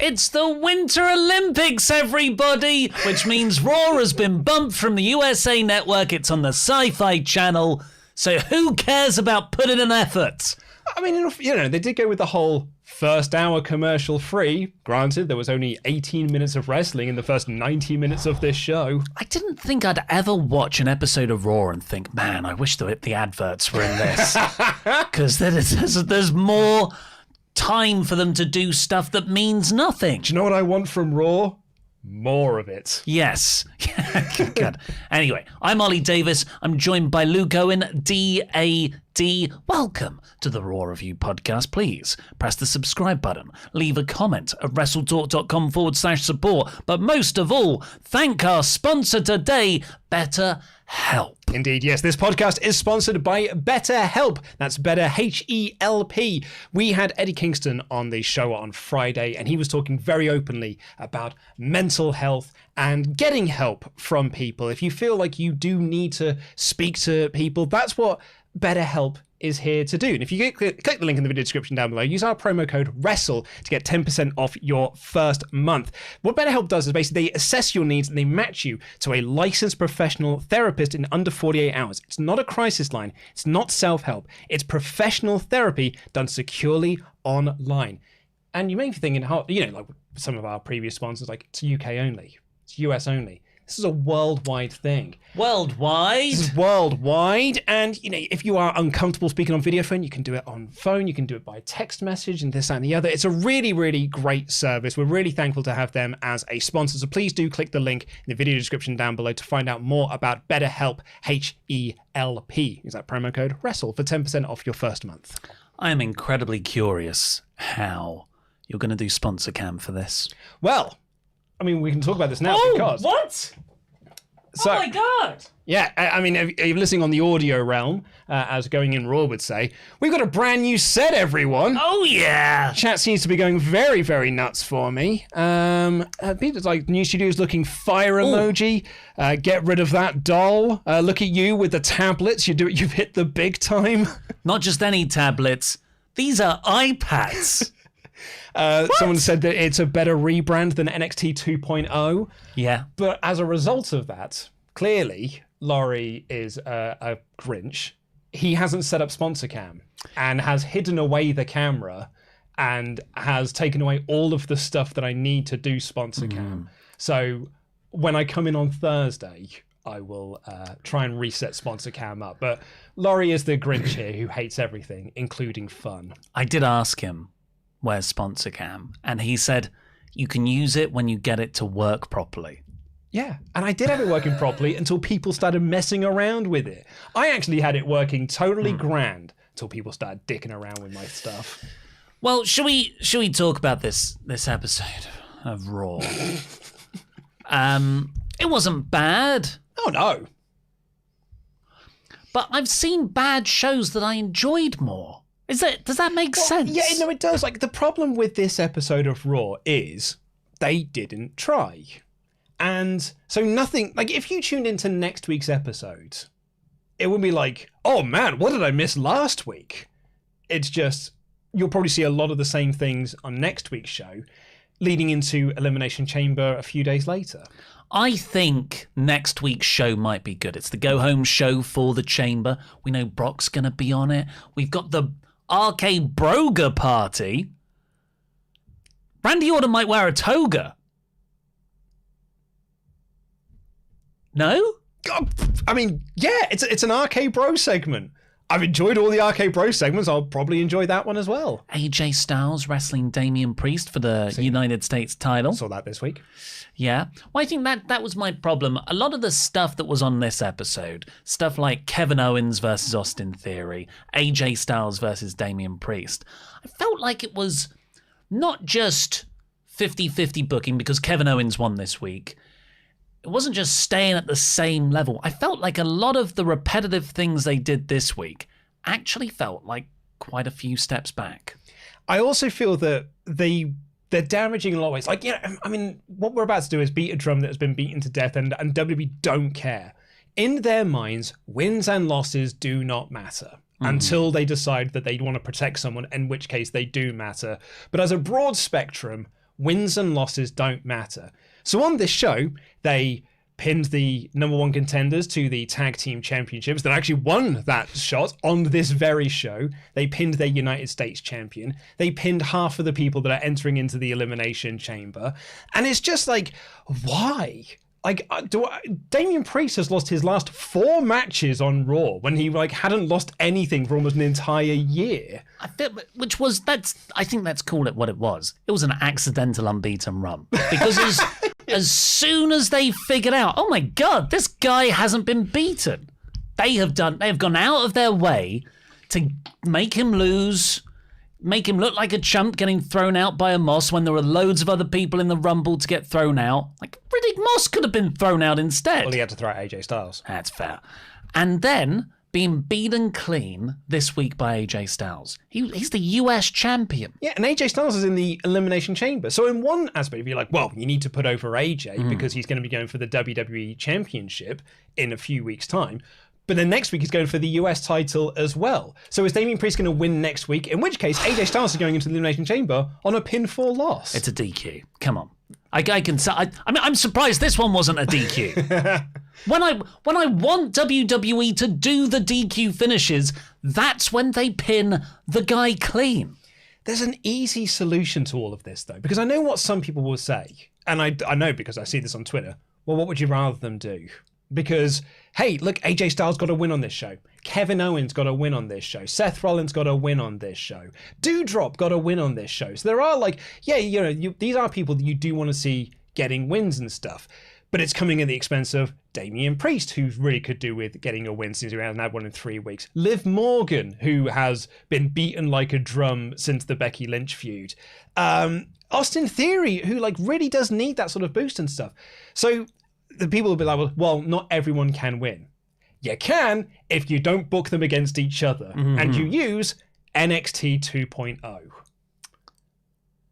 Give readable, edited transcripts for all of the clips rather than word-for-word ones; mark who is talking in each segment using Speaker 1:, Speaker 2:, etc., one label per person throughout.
Speaker 1: It's the Winter Olympics, everybody! Which means Raw has been bumped from the USA Network. It's on the Sci-Fi Channel. So who cares about putting in effort?
Speaker 2: I mean, you know, they did go with the whole first hour commercial free. Granted, there was only 18 minutes of wrestling in the first 90 minutes of this show.
Speaker 1: I didn't think I'd ever watch an episode of Raw and think, man, I wish the adverts were in this. Because there's more time for them to do stuff that means nothing.
Speaker 2: Do you know what I want from Raw? More of it.
Speaker 1: Yes. Good. Anyway, I'm Ollie Davis. I'm joined by Luke Owen, D.A.D. Welcome to the Raw Review Podcast. Please press the subscribe button. Leave a comment at WrestleTalk.com/support. But most of all, thank our sponsor today, BetterHelp.
Speaker 2: Indeed, yes. This podcast is sponsored by BetterHelp. That's Better H-E-L-P. We had Eddie Kingston on the show on Friday, and he was talking very openly about mental health and getting help from people. If you feel like you do need to speak to people, that's what BetterHelp is here to do. And if you click the link in the video description down below, use our promo code WRESTLE to get 10% off your first month. What BetterHelp does is basically they assess your needs and they match you to a licensed professional therapist in under 48 hours. It's not a crisis line. It's not self-help. It's professional therapy done securely online. And you may be thinking, how, you know, like some of our previous sponsors, like it's UK only, it's US only. This is a worldwide thing.
Speaker 1: Worldwide?
Speaker 2: This is worldwide. And, you know, if you are uncomfortable speaking on video phone, you can do it on phone. You can do it by text message and this, that, and the other. It's a really, really great service. We're really thankful to have them as a sponsor. So please do click the link in the video description down below to find out more about BetterHelp, H-E-L-P. Use that promo code WRESTLE for 10% off your first month.
Speaker 1: I am incredibly curious how you're going to do sponsor cam for this.
Speaker 2: Well, I mean, we can talk about this now because...
Speaker 1: what?
Speaker 2: So,
Speaker 1: oh my God!
Speaker 2: Yeah, I mean, if you're listening on the audio realm, as Going In Raw would say, we've got a brand new set, everyone.
Speaker 1: Oh yeah!
Speaker 2: Chat seems to be going very, very nuts for me. Peter's like, new studios looking fire emoji. Get rid of that doll. Look at you with the tablets. You've hit the big time.
Speaker 1: Not just any tablets. These are iPads.
Speaker 2: Someone said that it's a better rebrand than NXT 2.0.
Speaker 1: Yeah.
Speaker 2: But as a result of that, clearly, Laurie is a Grinch. He hasn't set up sponsor cam and has hidden away the camera and has taken away all of the stuff that I need to do sponsor cam. So when I come in on Thursday, I will try and reset sponsor cam up. But Laurie is the Grinch here who hates everything, including fun.
Speaker 1: I did ask him, where's sponsor cam? And he said, you can use it when you get it to work properly.
Speaker 2: Yeah, and I did have it working properly until people started messing around with it. I actually had it working totally grand until people started dicking around with my stuff.
Speaker 1: Well, should we talk about this episode of Raw? It wasn't bad.
Speaker 2: Oh no.
Speaker 1: But I've seen bad shows that I enjoyed more. Does that make sense?
Speaker 2: Yeah, no, it does. Like, the problem with this episode of Raw is they didn't try. And so nothing, like, if you tuned into next week's episode, it would be like, oh man, what did I miss last week? It's just, you'll probably see a lot of the same things on next week's show, leading into Elimination Chamber a few days later.
Speaker 1: I think next week's show might be good. It's the go-home show for the Chamber. We know Brock's going to be on it. We've got the RK Broga party. Randy Orton might wear a toga. No?
Speaker 2: I mean, yeah, it's an RK Bro segment. I've enjoyed all the RK Bro segments. I'll probably enjoy that one as well.
Speaker 1: AJ Styles wrestling Damian Priest for the United States title.
Speaker 2: Saw that this week.
Speaker 1: Yeah. Well, I think that was my problem. A lot of the stuff that was on this episode, stuff like Kevin Owens versus Austin Theory, AJ Styles versus Damian Priest, I felt like it was not just 50-50 booking because Kevin Owens won this week. It wasn't just staying at the same level. I felt like a lot of the repetitive things they did this week actually felt like quite a few steps back.
Speaker 2: I also feel that they're damaging in a lot of ways. Like, yeah, I mean, what we're about to do is beat a drum that has been beaten to death, and WWE don't care. In their minds, wins and losses do not matter until they decide that they want to protect someone, in which case they do matter. But as a broad spectrum, wins and losses don't matter. So on this show, they pinned the number one contenders to the tag team championships that actually won that shot on this very show. They pinned their United States champion. They pinned half of the people that are entering into the Elimination Chamber. And it's just like, why? Like, Damian Priest has lost his last 4 matches on Raw when he hadn't lost anything for almost an entire year.
Speaker 1: I think let's call it what it was. It was an accidental unbeaten run. Because as soon as they figured out, oh my God, this guy hasn't been beaten, they have gone out of their way to make him lose, make him look like a chump getting thrown out by a Moss when there were loads of other people in the Rumble to get thrown out. Like, Riddick Moss could have been thrown out instead.
Speaker 2: Well, he had to throw out AJ Styles.
Speaker 1: That's fair. And then being beaten clean this week by AJ Styles. He's the US champion.
Speaker 2: Yeah, and AJ Styles is in the Elimination Chamber. So in one aspect, you're like, well, you need to put over AJ because he's going to be going for the WWE Championship in a few weeks' time. But then next week he's going for the US title as well. So is Damian Priest going to win next week? In which case, AJ Styles is going into the Elimination Chamber on a pinfall loss.
Speaker 1: It's a DQ. Come on. I'm surprised this one wasn't a DQ. When I want WWE to do the DQ finishes, that's when they pin the guy clean.
Speaker 2: There's an easy solution to all of this, though, because I know what some people will say, and I know because I see this on Twitter. Well, what would you rather them do? Because, hey, look, AJ Styles got a win on this show. Kevin Owens got a win on this show. Seth Rollins got a win on this show. Doudrop got a win on this show. So there are these are people that you do want to see getting wins and stuff. But it's coming at the expense of Damian Priest, who really could do with getting a win since he hasn't had one in 3 weeks. Liv Morgan, who has been beaten like a drum since the Becky Lynch feud. Austin Theory, who really does need that sort of boost and stuff. So the people will be like, well, not everyone can win. You can if you don't book them against each other and you use NXT 2.0.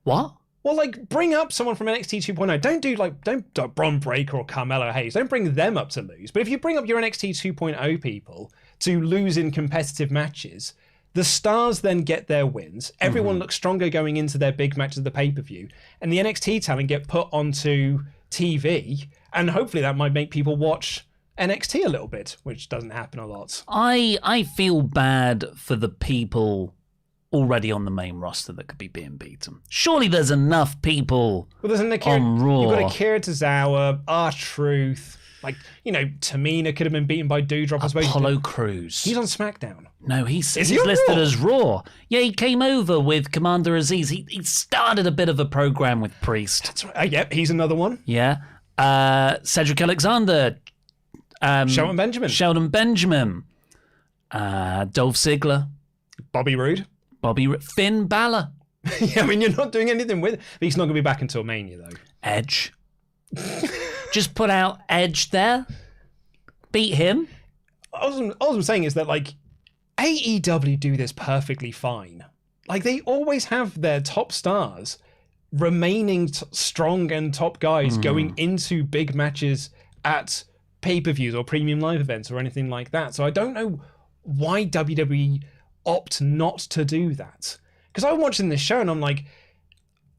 Speaker 1: What?
Speaker 2: Well, bring up someone from NXT 2.0. Don't do Bron Breakker or Carmelo Hayes. Don't bring them up to lose. But if you bring up your NXT 2.0 people to lose in competitive matches, the stars then get their wins. Everyone looks stronger going into their big matches of the pay-per-view. And the NXT talent get put onto TV. And hopefully that might make people watch NXT a little bit, which doesn't happen a lot.
Speaker 1: I feel bad for the people already on the main roster that could be being beaten. Surely there's enough people on Raw.
Speaker 2: You've got Akira Tozawa, R-Truth, Tamina could have been beaten by Doudrop.
Speaker 1: Apollo Crews.
Speaker 2: He's on SmackDown.
Speaker 1: No, he's listed as Raw. Yeah, he came over with Commander Aziz. He started a bit of a program with Priest.
Speaker 2: That's right. Yep, he's another one.
Speaker 1: Yeah. Cedric Alexander.
Speaker 2: Shelton
Speaker 1: Benjamin. Dolph Ziggler.
Speaker 2: Bobby Roode.
Speaker 1: Finn Balor.
Speaker 2: Yeah, I mean, you're not doing anything with it. But he's not going to be back until Mania, though.
Speaker 1: Edge. Just put out Edge there. Beat him.
Speaker 2: All I'm saying is that, AEW do this perfectly fine. They always have their top stars remaining strong and top guys going into big matches at pay-per-views or premium live events or anything like that. So I don't know why WWE opt not to do that. Because I'm watching this show and I'm like,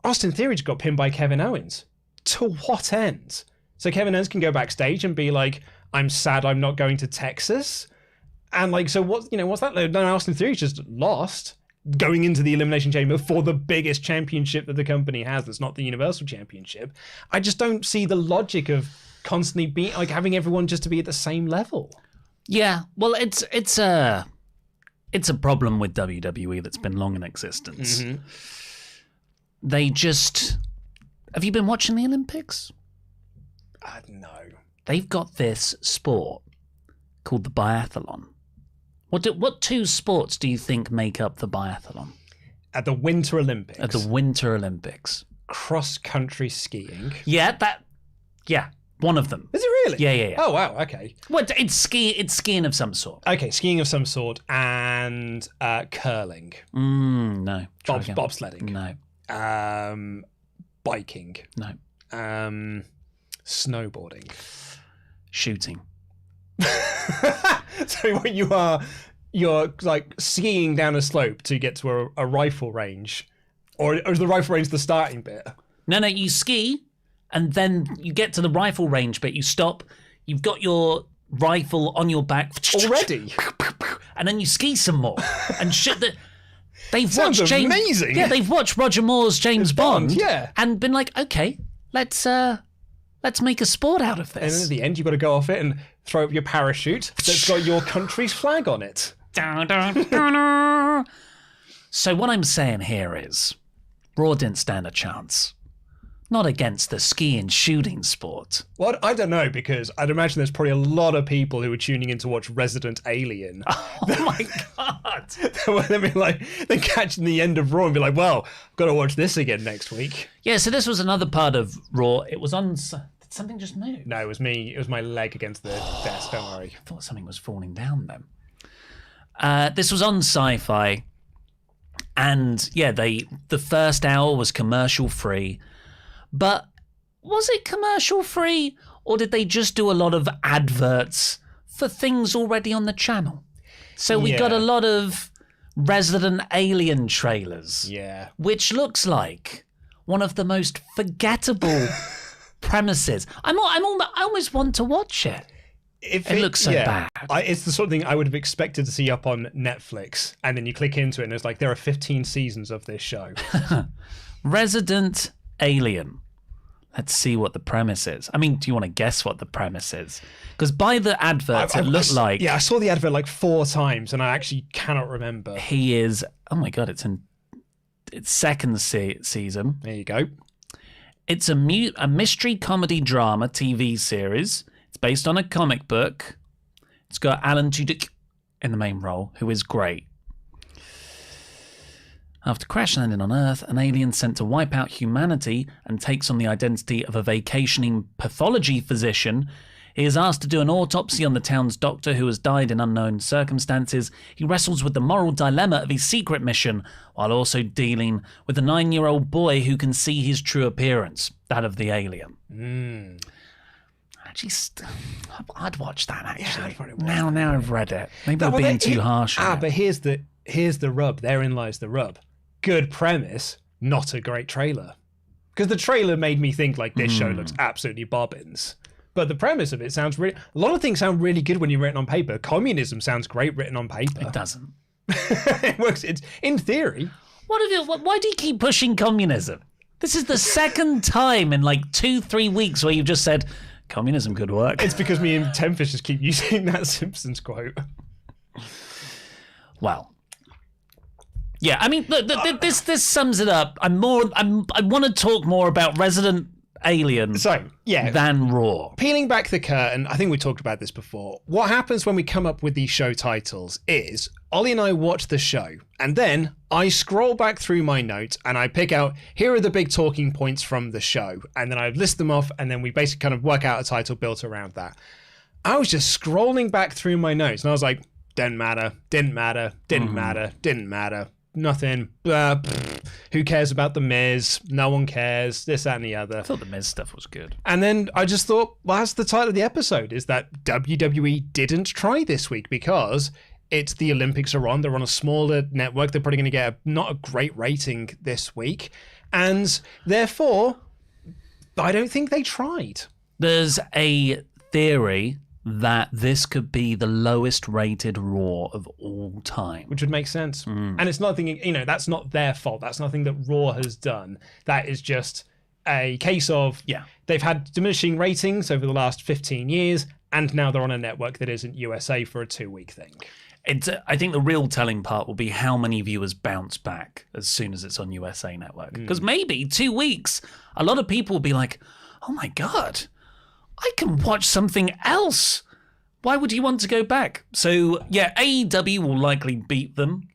Speaker 2: Austin Theory just got pinned by Kevin Owens. To what end? So Kevin Owens can go backstage and be like, I'm sad I'm not going to Texas. And so what's that? No, Austin Theory's just lost going into the Elimination Chamber for the biggest championship that the company has that's not the Universal Championship. I just don't see the logic of constantly having everyone just to be at the same level.
Speaker 1: Yeah, well, it's a problem with WWE that's been long in existence. They just... Have you been watching the Olympics?
Speaker 2: No.
Speaker 1: They've got this sport called the biathlon. What two sports do you think make up the biathlon?
Speaker 2: At the Winter Olympics.
Speaker 1: At the Winter Olympics.
Speaker 2: Cross-country skiing.
Speaker 1: Yeah, one of them.
Speaker 2: Is it really?
Speaker 1: Yeah.
Speaker 2: Oh, wow, okay.
Speaker 1: Well, it's skiing of some sort.
Speaker 2: Okay, skiing of some sort and curling.
Speaker 1: No.
Speaker 2: Bobsledding.
Speaker 1: No.
Speaker 2: Biking.
Speaker 1: No.
Speaker 2: Snowboarding.
Speaker 1: Shooting.
Speaker 2: So what you're skiing down a slope to get to a rifle range, or is the rifle range the starting bit?
Speaker 1: No, you ski, and then you get to the rifle range bit, you stop, you've got your rifle on your back.
Speaker 2: Already?
Speaker 1: And then you ski some more. And shit that... They've
Speaker 2: Sounds
Speaker 1: watched
Speaker 2: amazing.
Speaker 1: Yeah, they've watched Roger Moore's James Bond.
Speaker 2: Yeah.
Speaker 1: And been like, okay, let's make a sport out of
Speaker 2: And
Speaker 1: this.
Speaker 2: then at the end, you've got to go off it and throw up your parachute that's got your country's flag on it.
Speaker 1: So what I'm saying here is, Raw didn't stand a chance. Not against the ski and shooting sport.
Speaker 2: Well, I don't know, because I'd imagine there's probably a lot of people who are tuning in to watch Resident Alien.
Speaker 1: Oh my God.
Speaker 2: They'll be like, they're catching the end of Raw and be like, well, I've got to watch this again next week.
Speaker 1: Yeah, so this was another part of Raw. It was on... Did something just move?
Speaker 2: No, it was me. It was my leg against the desk, don't worry.
Speaker 1: I thought something was falling down then. This was on Sci-Fi. And yeah, the first hour was commercial free. But was it commercial free, or did they just do a lot of adverts for things already on the channel? So we got a lot of Resident Alien trailers.
Speaker 2: Yeah.
Speaker 1: Which looks like one of the most forgettable premises. I almost want to watch it.
Speaker 2: It
Speaker 1: looks so bad.
Speaker 2: It's the sort of thing I would have expected to see up on Netflix, and then you click into it and it's like, there are 15 seasons of this show.
Speaker 1: Resident Alien. Let's see what the premise is. I mean, do you want to guess what the premise is? Because by the adverts, it looked like...
Speaker 2: Yeah, I saw the advert like 4 times, and I actually cannot remember.
Speaker 1: He is... Oh my God, it's second season.
Speaker 2: There you go.
Speaker 1: It's a mystery comedy drama TV series. It's based on a comic book. It's got Alan Tudyk in the main role, who is great. After crash landing on Earth, an alien sent to wipe out humanity and takes on the identity of a vacationing pathology physician. He is asked to do an autopsy on the town's doctor who has died in unknown circumstances. He wrestles with the moral dilemma of his secret mission, while also dealing with a 9-year-old boy who can see his true appearance, that of the alien. Actually, I'd watch that, actually. Yeah, now I've read it. Maybe I'm being too harsh on it.
Speaker 2: But here's the rub. Therein lies the rub. Good premise, not a great trailer. Because the trailer made me think like this show looks absolutely bobbins. But the premise of it sounds really... A lot of things sound really good when you're written on paper. Communism sounds great written on paper.
Speaker 1: It doesn't.
Speaker 2: It works. It's in theory.
Speaker 1: Why do you keep pushing communism? This is the second time in like 2-3 weeks where you've just said communism could work.
Speaker 2: It's because me and Tempest just keep using that Simpsons quote.
Speaker 1: Well... Yeah, I mean, look, this sums it up. I want to talk more about Resident Alien than Raw.
Speaker 2: Peeling back the curtain, I think we talked about this before. What happens when we come up with these show titles is Ollie and I watch the show, and then I scroll back through my notes and I pick out, here are the big talking points from the show, and then I list them off, and then we basically kind of work out a title built around that. I was just scrolling back through my notes, and I was like, didn't matter, nothing. Who cares about The Miz? No one cares. This, that, and the other.
Speaker 1: I thought The Miz stuff was good.
Speaker 2: And then I just thought, well, that's the title of the episode, is that WWE didn't try this week because it's the Olympics are on. They're on a smaller network. They're probably going to get not a great rating this week. And therefore, I don't think they tried.
Speaker 1: There's a theory that this could be the lowest rated Raw of all time.
Speaker 2: Which would make sense. And it's nothing, that's not their fault. That's nothing that Raw has done. That is just a case of, they've had diminishing ratings over the last 15 years, and now they're on a network that isn't USA for a 2-week thing.
Speaker 1: I think the real telling part will be how many viewers bounce back as soon as it's on USA Network. Because maybe 2 weeks, a lot of people will be like, oh my God, I can watch something else. Why would you want to go back? So, yeah, AEW will likely beat them.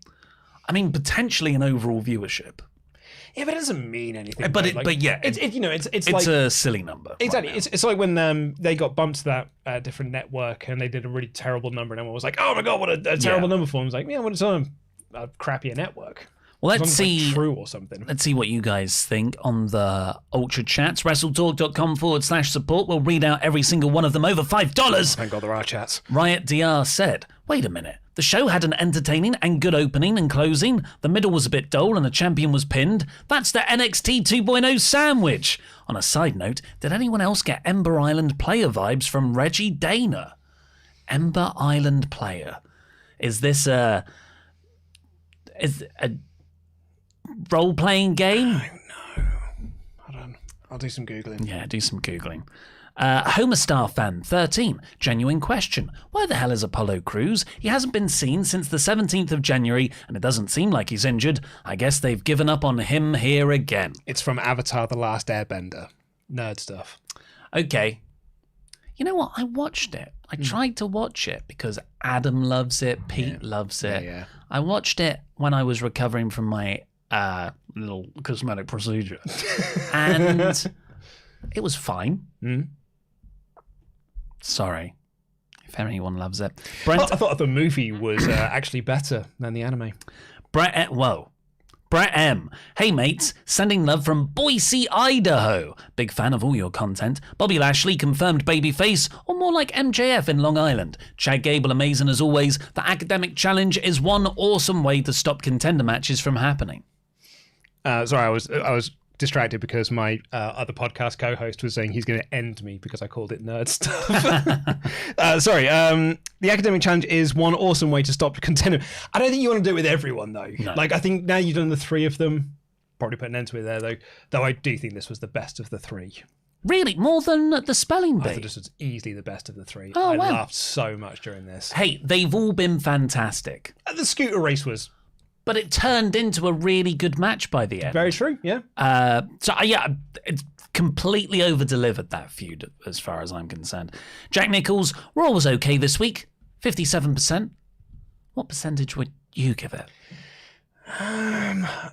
Speaker 1: I mean, potentially an overall viewership.
Speaker 2: Yeah, but it doesn't mean anything.
Speaker 1: But yeah, it's like a silly number.
Speaker 2: Exactly. Right, it's like when they got bumped to that different network and they did a really terrible number, and everyone was like, "Oh my God, what a terrible number for them." I was like, "Yeah, well, it's on a crappier network."
Speaker 1: Well, let's see.
Speaker 2: Like True or something.
Speaker 1: Let's see what you guys think on the Ultrachats. WrestleTalk.com/support. We'll read out every single one of them over $5.
Speaker 2: Thank God there are chats.
Speaker 1: Riot DR said, "Wait a minute. The show had an entertaining and good opening and closing. The middle was a bit dull and the champion was pinned. That's the NXT 2.0 sandwich. On a side note, did anyone else get Ember Island player vibes from Reggie Dana? Ember Island player. Is this a role-playing game?
Speaker 2: I don't know. Hold on. I'll do some Googling.
Speaker 1: Yeah, do some Googling. Homer Star fan 13. Genuine question. Where the hell is Apollo Crews? He hasn't been seen since the 17th of January, and it doesn't seem like he's injured. I guess they've given up on him here again.
Speaker 2: It's from Avatar: The Last Airbender. Nerd stuff.
Speaker 1: Okay. You know what? I watched it. I tried to watch it because Adam loves it. Pete loves it.
Speaker 2: Yeah.
Speaker 1: I watched it when I was recovering from my little cosmetic procedure. And it was fine. Sorry if anyone loves it. Brent,
Speaker 2: I thought the movie was actually better than the anime.
Speaker 1: Brett M. Hey mates, sending love from Boise, Idaho. Big fan of all your content. Bobby Lashley confirmed babyface, or more like MJF in Long Island. Chad Gable amazing as always. The academic challenge is one awesome way to stop contender matches from happening.
Speaker 2: Sorry, I was distracted because my other podcast co-host was saying he's going to end me because I called it nerd stuff. Sorry. The academic challenge is one awesome way to stop contender. I don't think you want to do it with everyone though.
Speaker 1: No.
Speaker 2: Like I think now you've done the three of them, probably put an end to it there though. Though I do think this was the best of the three.
Speaker 1: Really? More than the spelling
Speaker 2: I
Speaker 1: bee?
Speaker 2: thought this was easily the best of the three.
Speaker 1: Oh,
Speaker 2: I
Speaker 1: wow.
Speaker 2: laughed so much during this.
Speaker 1: Hey, they've all been fantastic.
Speaker 2: The scooter race was
Speaker 1: But it turned into a really good match by the end.
Speaker 2: very true. Yeah.
Speaker 1: It's completely over-delivered, that feud, as far as I'm concerned. Jack Nichols, Raw was okay this week, 57%. What percentage would you give it?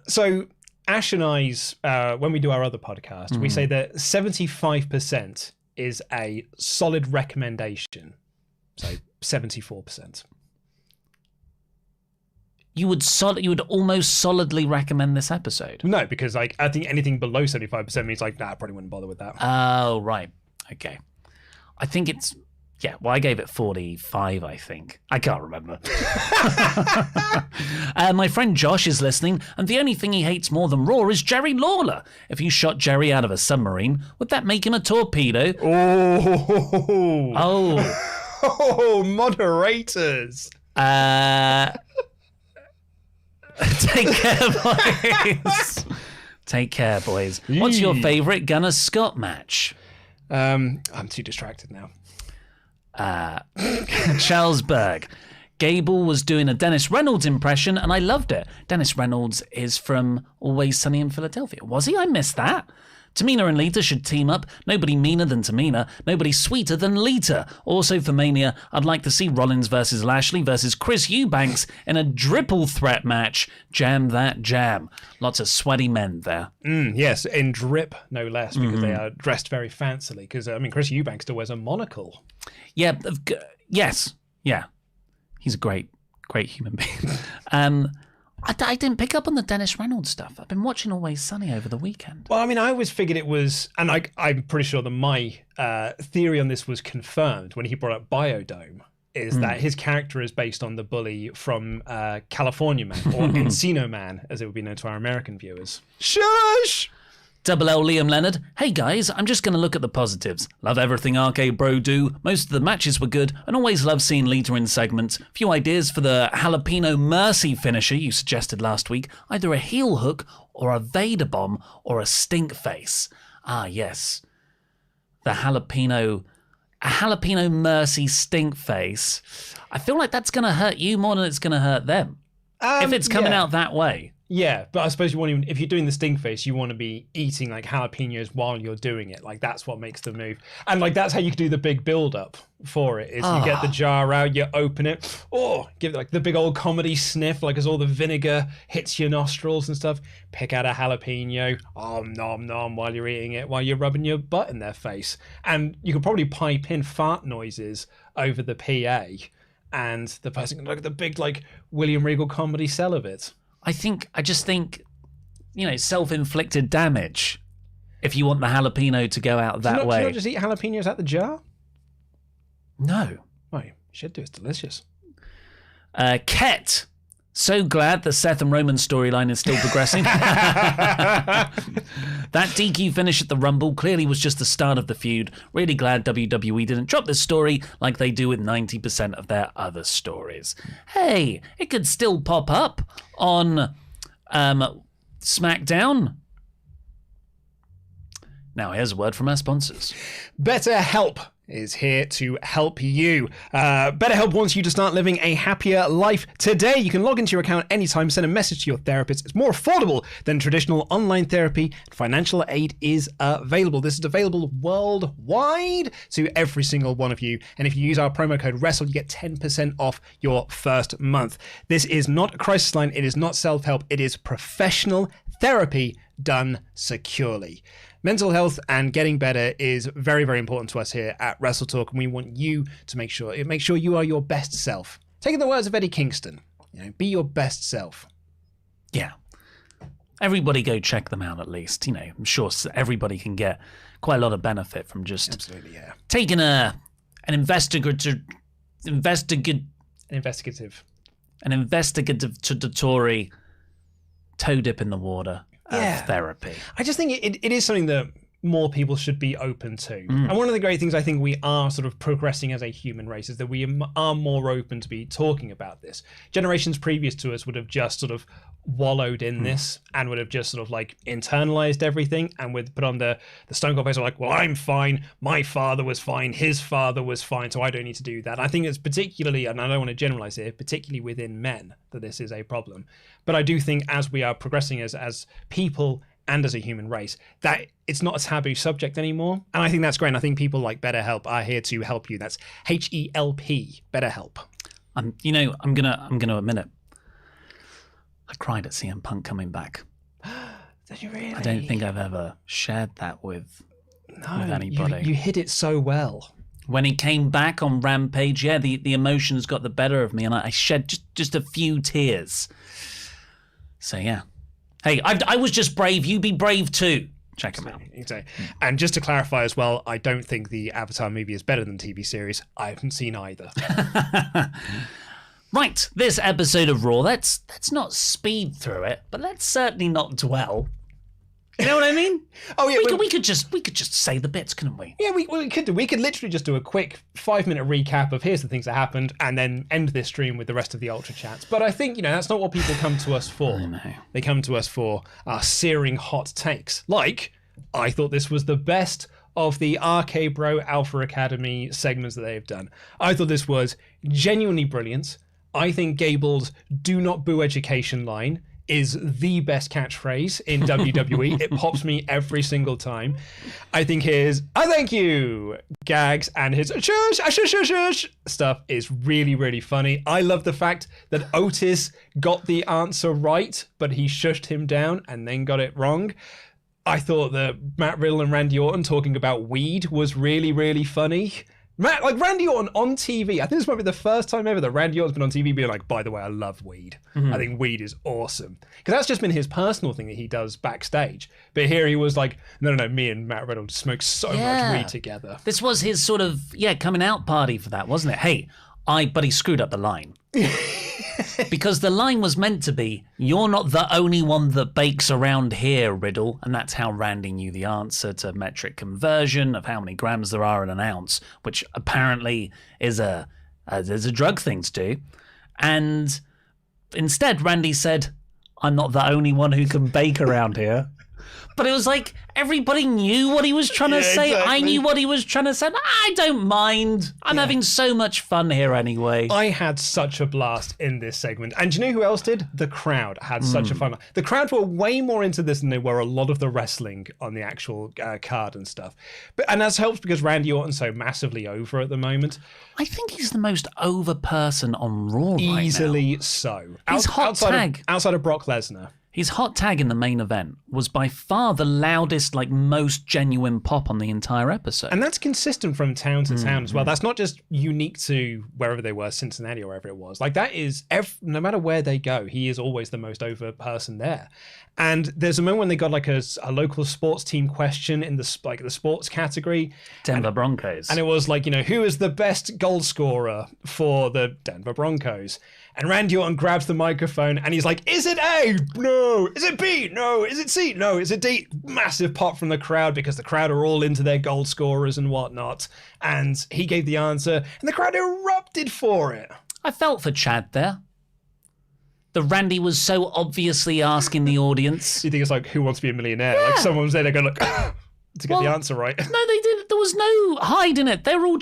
Speaker 2: So Ash and I's, when we do our other podcast, we say that 75% is a solid recommendation. So 74%.
Speaker 1: You would almost solidly recommend this episode.
Speaker 2: No, because like I think anything below 75% means like, nah, I probably wouldn't bother with that.
Speaker 1: Oh, right. Okay. I think it's... Yeah, well, I gave it 45, I think. I can't remember. My friend Josh is listening, and the only thing he hates more than Raw is Jerry Lawler. If you shot Jerry out of a submarine, would that make him a torpedo?
Speaker 2: Oh, moderators.
Speaker 1: Take care, boys. Take care, boys. What's your favourite Gunnar Scott match?
Speaker 2: I'm too distracted now.
Speaker 1: Charles Berg. Gable was doing a Dennis Reynolds impression, and I loved it. Dennis Reynolds is from Always Sunny in Philadelphia. Was he? I missed that. Tamina and Lita should team up. Nobody meaner than Tamina. Nobody sweeter than Lita. Also for Mania, I'd like to see Rollins versus Lashley versus Chris Eubanks in a triple threat match. Jam that jam. Lots of sweaty men there.
Speaker 2: Yes, in drip, no less, because they are dressed very fancily. Because, Chris Eubanks still wears a monocle.
Speaker 1: Yeah, yes. Yeah. He's a great human being. I didn't pick up on the Dennis Reynolds stuff. I've been watching Always Sunny over the weekend.
Speaker 2: Well, I always figured it was, and I'm pretty sure that my theory on this was confirmed when he brought up Biodome, is that his character is based on the bully from California Man, or Encino Man, as it would be known to our American viewers. Shush!
Speaker 1: Double L Liam Leonard. Hey guys, I'm just going to look at the positives. Love everything RK Bro do. Most of the matches were good, and always love seeing Lita in segments. Few ideas for the Jalapeno Mercy finisher you suggested last week. Either a heel hook, or a Vader bomb, or a stink face. Ah, yes. The Jalapeno Mercy stink face. I feel like that's going to hurt you more than it's going to hurt them. If it's coming out that way.
Speaker 2: Yeah, but I suppose if you're doing the stink face, you want to be eating like jalapenos while you're doing it. Like that's what makes the move. And like that's how you do the big build up for it. Is you get the jar out, you open it, give it like the big old comedy sniff, like as all the vinegar hits your nostrils and stuff. Pick out a jalapeno, nom nom while you're eating it, while you're rubbing your butt in their face. And you could probably pipe in fart noises over the PA, and the person can look at the big like William Regal comedy sell of it.
Speaker 1: I just think, self-inflicted damage if you want the jalapeno to go out that way.
Speaker 2: Do you not just eat jalapenos out the jar?
Speaker 1: No.
Speaker 2: Oh, you should do. It's delicious.
Speaker 1: Ket. So glad the Seth and Roman storyline is still progressing. That DQ finish at the Rumble clearly was just the start of the feud. Really glad WWE didn't drop this story like they do with 90% of their other stories. Hey, it could still pop up on SmackDown. Now here's a word from our sponsors.
Speaker 2: BetterHelp is here to help you. BetterHelp wants you to start living a happier life today. You can log into your account anytime, send a message to your therapist. It's more affordable than traditional online therapy. Financial aid is available. This is available worldwide to every single one of you. And if you use our promo code WRESTLE, you get 10% off your first month. This is not a crisis line. It is not self-help. It is professional therapy done securely. Mental health and getting better is very, very important to us here at WrestleTalk, and we want you to make sure you are your best self. Taking the words of Eddie Kingston, be your best self.
Speaker 1: Yeah. Everybody go check them out at least. I'm sure everybody can get quite a lot of benefit from just
Speaker 2: Absolutely, yeah.
Speaker 1: Taking an investigatory toe dip in the water. Therapy.
Speaker 2: I just think it is something that more people should be open to. And one of the great things I think we are sort of progressing as a human race is that we are more open to be talking about this. Generations previous to us would have just sort of wallowed in this and would have just sort of like internalized everything and would put on the stone cold face of like, well, I'm fine. My father was fine. His father was fine. So I don't need to do that. I think it's particularly, and I don't want to generalize here, particularly within men that this is a problem. But I do think as we are progressing as people and as a human race, that it's not a taboo subject anymore. And I think that's great. And I think people like BetterHelp are here to help you. That's HELP, BetterHelp.
Speaker 1: I'm gonna admit it. I cried at CM Punk coming back.
Speaker 2: Did you really?
Speaker 1: I don't think I've ever shared that with anybody.
Speaker 2: You hid it so well.
Speaker 1: When he came back on Rampage, the emotions got the better of me, and I shed just a few tears. So yeah. Hey, I was just brave. You be brave too. Check them out.
Speaker 2: Exactly. And just to clarify as well, I don't think the Avatar movie is better than the TV series. I haven't seen either.
Speaker 1: Right, this episode of Raw, let's not speed through it, but let's certainly not dwell. You know what I mean?
Speaker 2: Oh yeah,
Speaker 1: we could just say the bits, couldn't we?
Speaker 2: Yeah, we could do. We could literally just do a quick 5-minute recap of here's the things that happened, and then end this stream with the rest of the Ultrachats. But I think that's not what people come to us for.
Speaker 1: I know.
Speaker 2: They come to us for our searing hot takes. Like, I thought this was the best of the RK Bro Alpha Academy segments that they've done. I thought this was genuinely brilliant. I think Gable's "Do Not Boo Education" line is the best catchphrase in WWE. It pops me every single time. I think his "I thank you" gags and his shush stuff is really, really funny. I love the fact that Otis got the answer right, but he shushed him down and then got it wrong. I thought that Matt Riddle and Randy Orton talking about weed was really, really funny. Randy Orton on TV, I think this might be the first time ever that Randy Orton's been on TV being like, by the way, I love weed. I think weed is awesome. Because that's just been his personal thing that he does backstage. But here he was like, no, me and Matt Riddle smoke so much weed together.
Speaker 1: This was his sort of, coming out party for that, wasn't it? Hey, but he screwed up the line. Because the line was meant to be, "You're not the only one that bakes around here, Riddle." And that's how Randy knew the answer to metric conversion of how many grams there are in an ounce, which apparently is a drug thing to do. And instead, Randy said, "I'm not the only one who can bake around here." But it was like everybody knew what he was trying to say. Exactly. I knew what he was trying to say. I don't mind. I'm having so much fun here anyway.
Speaker 2: I had such a blast in this segment. And do you know who else did? The crowd had such a fun. The crowd were way more into this than they were a lot of the wrestling on the actual card and stuff. And that helps because Randy Orton's so massively over at the moment.
Speaker 1: I think he's the most over person on Raw right now.
Speaker 2: Easily so.
Speaker 1: He's hot tag.
Speaker 2: Outside of Brock Lesnar.
Speaker 1: His hot tag in the main event was by far the loudest, most genuine pop on the entire episode.
Speaker 2: And that's consistent from town to town as well. That's not just unique to wherever they were, Cincinnati or wherever it was. That is, no matter where they go, he is always the most over person there. And there's a moment when they got a local sports team question in the sports category.
Speaker 1: Denver Broncos.
Speaker 2: And it was who is the best goal scorer for the Denver Broncos? And Randy Orton grabs the microphone and he's like, is it A? No. Is it B? No. Is it C? No. Is it D? Massive pop from the crowd because the crowd are all into their goal scorers and whatnot. And he gave the answer and the crowd erupted for it.
Speaker 1: I felt for Chad there. The Randy was so obviously asking the audience.
Speaker 2: You think it's like, who wants to be a millionaire? Yeah. Like someone was there, they're going to get the answer right.
Speaker 1: No, they didn't. There was no hiding it. They were all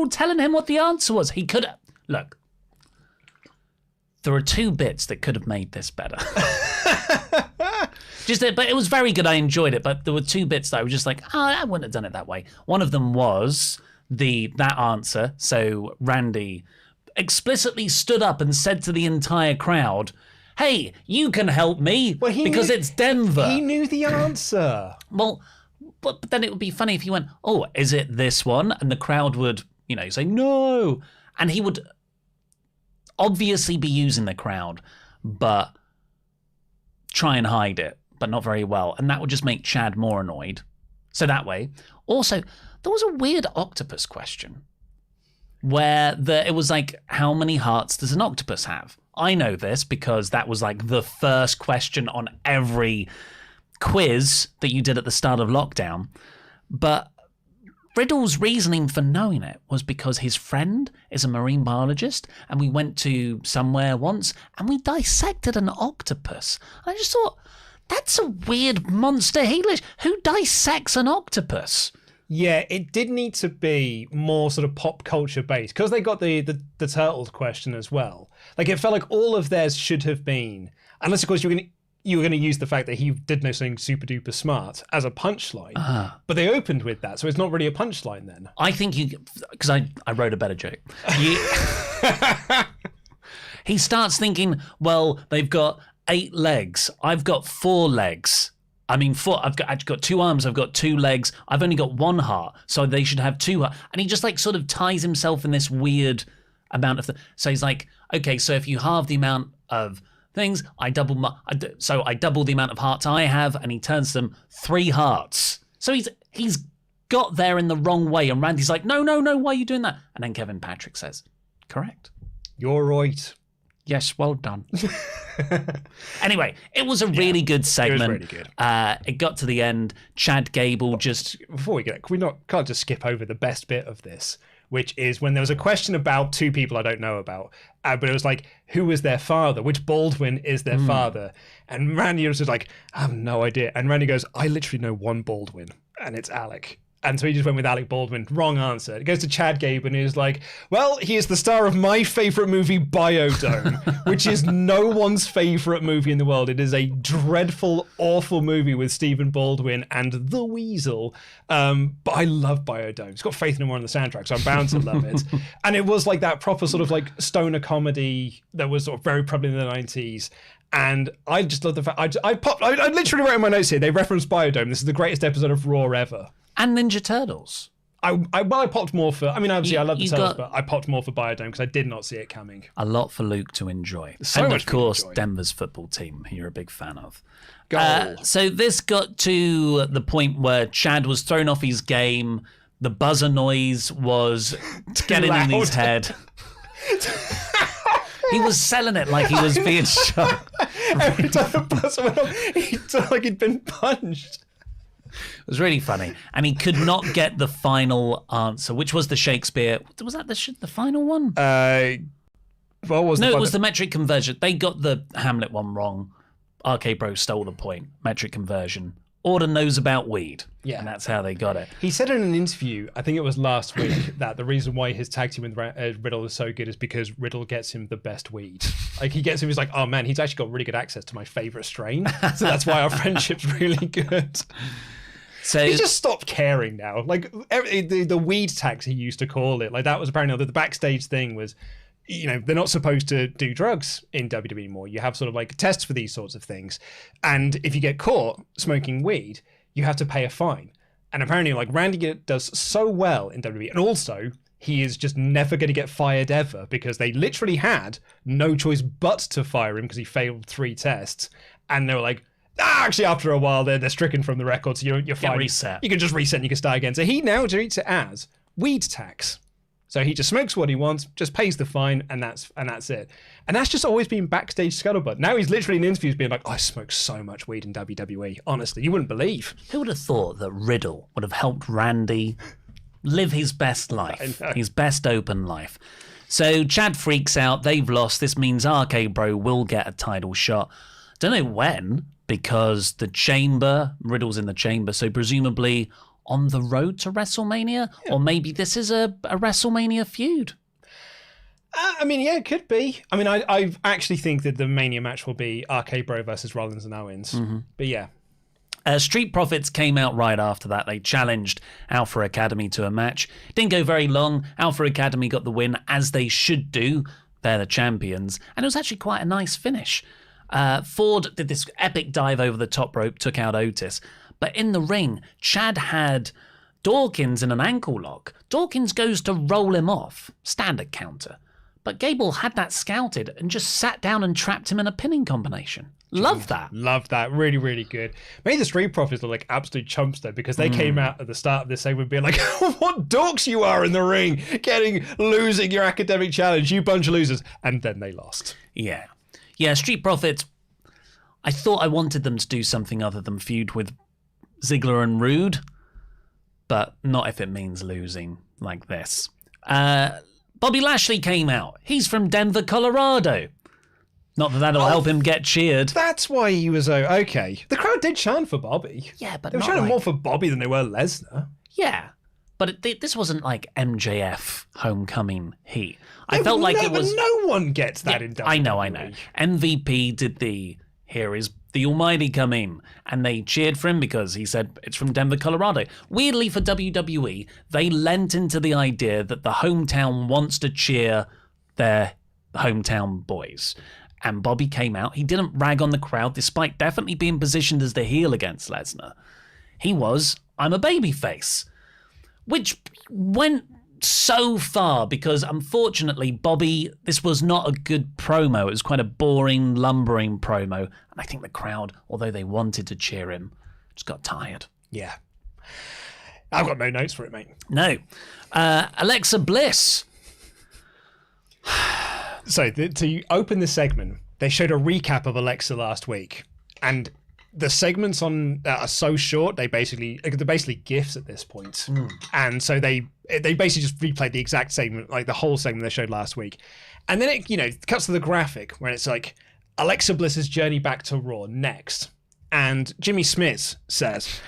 Speaker 1: telling him what the answer was. He could have. Look. There are 2 bits that could have made this better. But it was very good. I enjoyed it. But there were 2 bits that I was just like, I wouldn't have done it that way. One of them was that answer. So Randy explicitly stood up and said to the entire crowd, hey, you can help me because it's Denver.
Speaker 2: He knew the answer.
Speaker 1: Well, but then it would be funny if he went, oh, is it this one? And the crowd would, say no. And he would obviously be using the crowd, but try and hide it, but not very well. And that would just make Chad more annoyed. So that way. Also, there was a weird octopus question where it was like, how many hearts does an octopus have? I know this because that was like the first question on every quiz that you did at the start of lockdown. But Riddle's reasoning for knowing it was because his friend is a marine biologist and we went to somewhere once and we dissected an octopus. I just thought, that's a weird monster. Who dissects an octopus?
Speaker 2: Yeah, it did need to be more sort of pop culture based because they got the turtles question as well. Like it felt like all of theirs should have been, unless of course you were going to use the fact that he did know something super duper smart as a punchline, but they opened with that, so it's not really a punchline then.
Speaker 1: I think because I wrote a better joke. He starts thinking, well, they've got 8 legs. I've got 4 legs. I mean, 4. I've got 2 arms. I've got 2 legs. I've only got 1 heart, so they should have 2 hearts. And he just like sort of ties himself in this weird amount of. So he's like, okay, so if you halve the amount of things, I double the amount of hearts I have, and he turns them 3 hearts. So he's got there in the wrong way, and Randy's like, no, why are you doing that? And then Kevin Patrick says, correct.
Speaker 2: You're right.
Speaker 1: Yes, well done. Anyway, it was a really good segment.
Speaker 2: It was really good.
Speaker 1: It got to the end. Chad Gable just...
Speaker 2: Before we get it, can't just skip over the best bit of this, which is when there was a question about 2 people I don't know about, but it was like, who was their father? Which Baldwin is their father? And Randy was just like, I have no idea. And Randy goes, I literally know one Baldwin, and it's Alec. And so he just went with Alec Baldwin. Wrong answer. It goes to Chad Gable, and he's like, well, he is the star of my favorite movie, Biodome, which is no one's favorite movie in the world. It is a dreadful, awful movie with Stephen Baldwin and the Weasel. But I love Biodome. It's got Faith No More on the soundtrack, so I'm bound to love it. And it was like that proper sort of like stoner comedy that was sort of very prevalent in the 90s. And I just love the fact I literally wrote in my notes here, they referenced Biodome. This is the greatest episode of Raw ever.
Speaker 1: And Ninja Turtles.
Speaker 2: I popped more for, I mean, obviously I love the Turtles, but I popped more for Biodome because I did not see it coming.
Speaker 1: A lot for Luke to enjoy.
Speaker 2: So
Speaker 1: and
Speaker 2: much
Speaker 1: of course,
Speaker 2: enjoy.
Speaker 1: Denver's football team, who you're a big fan of.
Speaker 2: So
Speaker 1: this got to the point where Chad was thrown off his game. The buzzer noise was getting in his head. He was selling it like he was being shot.
Speaker 2: Every time the buzzer went off, he felt like he'd been punched.
Speaker 1: It was really funny. And he could not get the final answer, which was the Shakespeare. Was that the final one?
Speaker 2: It
Speaker 1: was the metric conversion. They got the Hamlet one wrong. RK Bro stole the point. Metric conversion. Order knows about weed.
Speaker 2: Yeah.
Speaker 1: And that's how they got it.
Speaker 2: He said in an interview, I think it was last week, that the reason why his tag team with Riddle is so good is because Riddle gets him the best weed. Like he gets him, he's like, oh man, he's actually got really good access to my favorite strain. So that's why our friendship's really good. So he just stopped caring now. Like the weed tax he used to call it, like that was apparently the backstage thing was, you know, they're not supposed to do drugs in WWE anymore. You have sort of like tests for these sorts of things. And if you get caught smoking weed, you have to pay a fine. And apparently like Randy does so well in WWE. And also he is just never going to get fired ever because they literally had no choice but to fire him because he failed 3 tests. And they were like, actually, after a while, they're stricken from the record, so you're fine.
Speaker 1: Reset.
Speaker 2: You can just reset and you can start again. So he now treats it as weed tax. So he just smokes what he wants, just pays the fine, and that's it. And that's just always been backstage scuttlebutt. Now he's literally in interviews being like, I smoked so much weed in WWE. Honestly, you wouldn't believe.
Speaker 1: Who would have thought that Riddle would have helped Randy live his best life, his best open life? So Chad freaks out. They've lost. This means RK Bro will get a title shot. Don't know when, because the Chamber, Riddle's in the Chamber, so presumably on the road to WrestleMania? Yeah. Or maybe this is a WrestleMania feud?
Speaker 2: I mean, yeah, it could be. I mean, I actually think that the Mania match will be RK Bro versus Rollins and Owens. Mm-hmm. But yeah.
Speaker 1: Street Profits came out right after that. They challenged Alpha Academy to a match. Didn't go very long. Alpha Academy got the win, as they should do. They're the champions. And it was actually quite a nice finish. Ford did this epic dive over the top rope, took out Otis. But in the ring, Chad had Dawkins in an ankle lock. Dawkins goes to roll him off. Standard counter. But Gable had that scouted and just sat down and trapped him in a pinning combination. Love that.
Speaker 2: Love that. Really, really good. Maybe the Street Profits are like absolute chumps though, because they came out at the start of this segment being like, what dorks you are in the ring, losing your academic challenge, you bunch of losers. And then they lost.
Speaker 1: Yeah. Yeah, Street Profits, I thought I wanted them to do something other than feud with Ziggler and Rude, but not if it means losing like this. Bobby Lashley came out. He's from Denver, Colorado. Not that that'll help him get cheered.
Speaker 2: That's why he was okay. The crowd did chant for Bobby.
Speaker 1: Yeah, but
Speaker 2: they were chanting more for Bobby than they were Lesnar.
Speaker 1: Yeah, but this wasn't like MJF homecoming heat. I felt like it was.
Speaker 2: But no one gets that in WWE.
Speaker 1: I know. MVP did the "Here is the Almighty coming," and they cheered for him because he said it's from Denver, Colorado. Weirdly for WWE, they lent into the idea that the hometown wants to cheer their hometown boys. And Bobby came out. He didn't rag on the crowd, despite definitely being positioned as the heel against Lesnar. He was, I'm a babyface. Which went so far because, unfortunately, Bobby, this was not a good promo. It was quite a boring, lumbering promo. And I think the crowd, although they wanted to cheer him, just got tired.
Speaker 2: Yeah. I've got no notes for it, mate.
Speaker 1: No. Alexa Bliss.
Speaker 2: So to open the segment, they showed a recap of Alexa last week, and the segments on are so short. They're basically GIFs at this point, and so they basically just replayed the exact segment, like the whole segment they showed last week, and then it cuts to the graphic where it's like Alexa Bliss's journey back to Raw next, and Jimmy Smith says,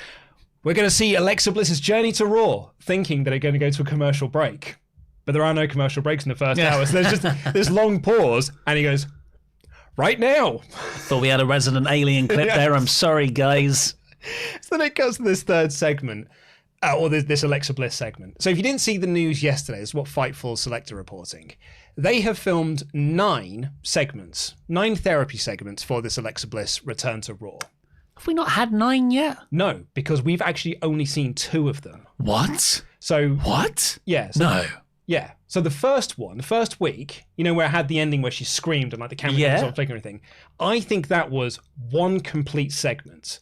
Speaker 2: "We're going to see Alexa Bliss's journey to Raw," thinking that they're going to go to a commercial break. But there are no commercial breaks in the first hour, so there's just this long pause, and he goes, right now.
Speaker 1: Thought we had a Resident Alien clip there. I'm sorry, guys.
Speaker 2: So then it goes to this third segment, or this Alexa Bliss segment. So if you didn't see the news yesterday, it's what Fightful Select are reporting. They have filmed 9 therapy segments for this Alexa Bliss return to Raw.
Speaker 1: Have we not had 9 yet?
Speaker 2: No, because we've actually only seen 2 of them.
Speaker 1: What?
Speaker 2: So
Speaker 1: what?
Speaker 2: Yeah. So
Speaker 1: no.
Speaker 2: Yeah. So the first week, where I had the ending where she screamed and like the camera was on flick and everything, I think that was one complete segment.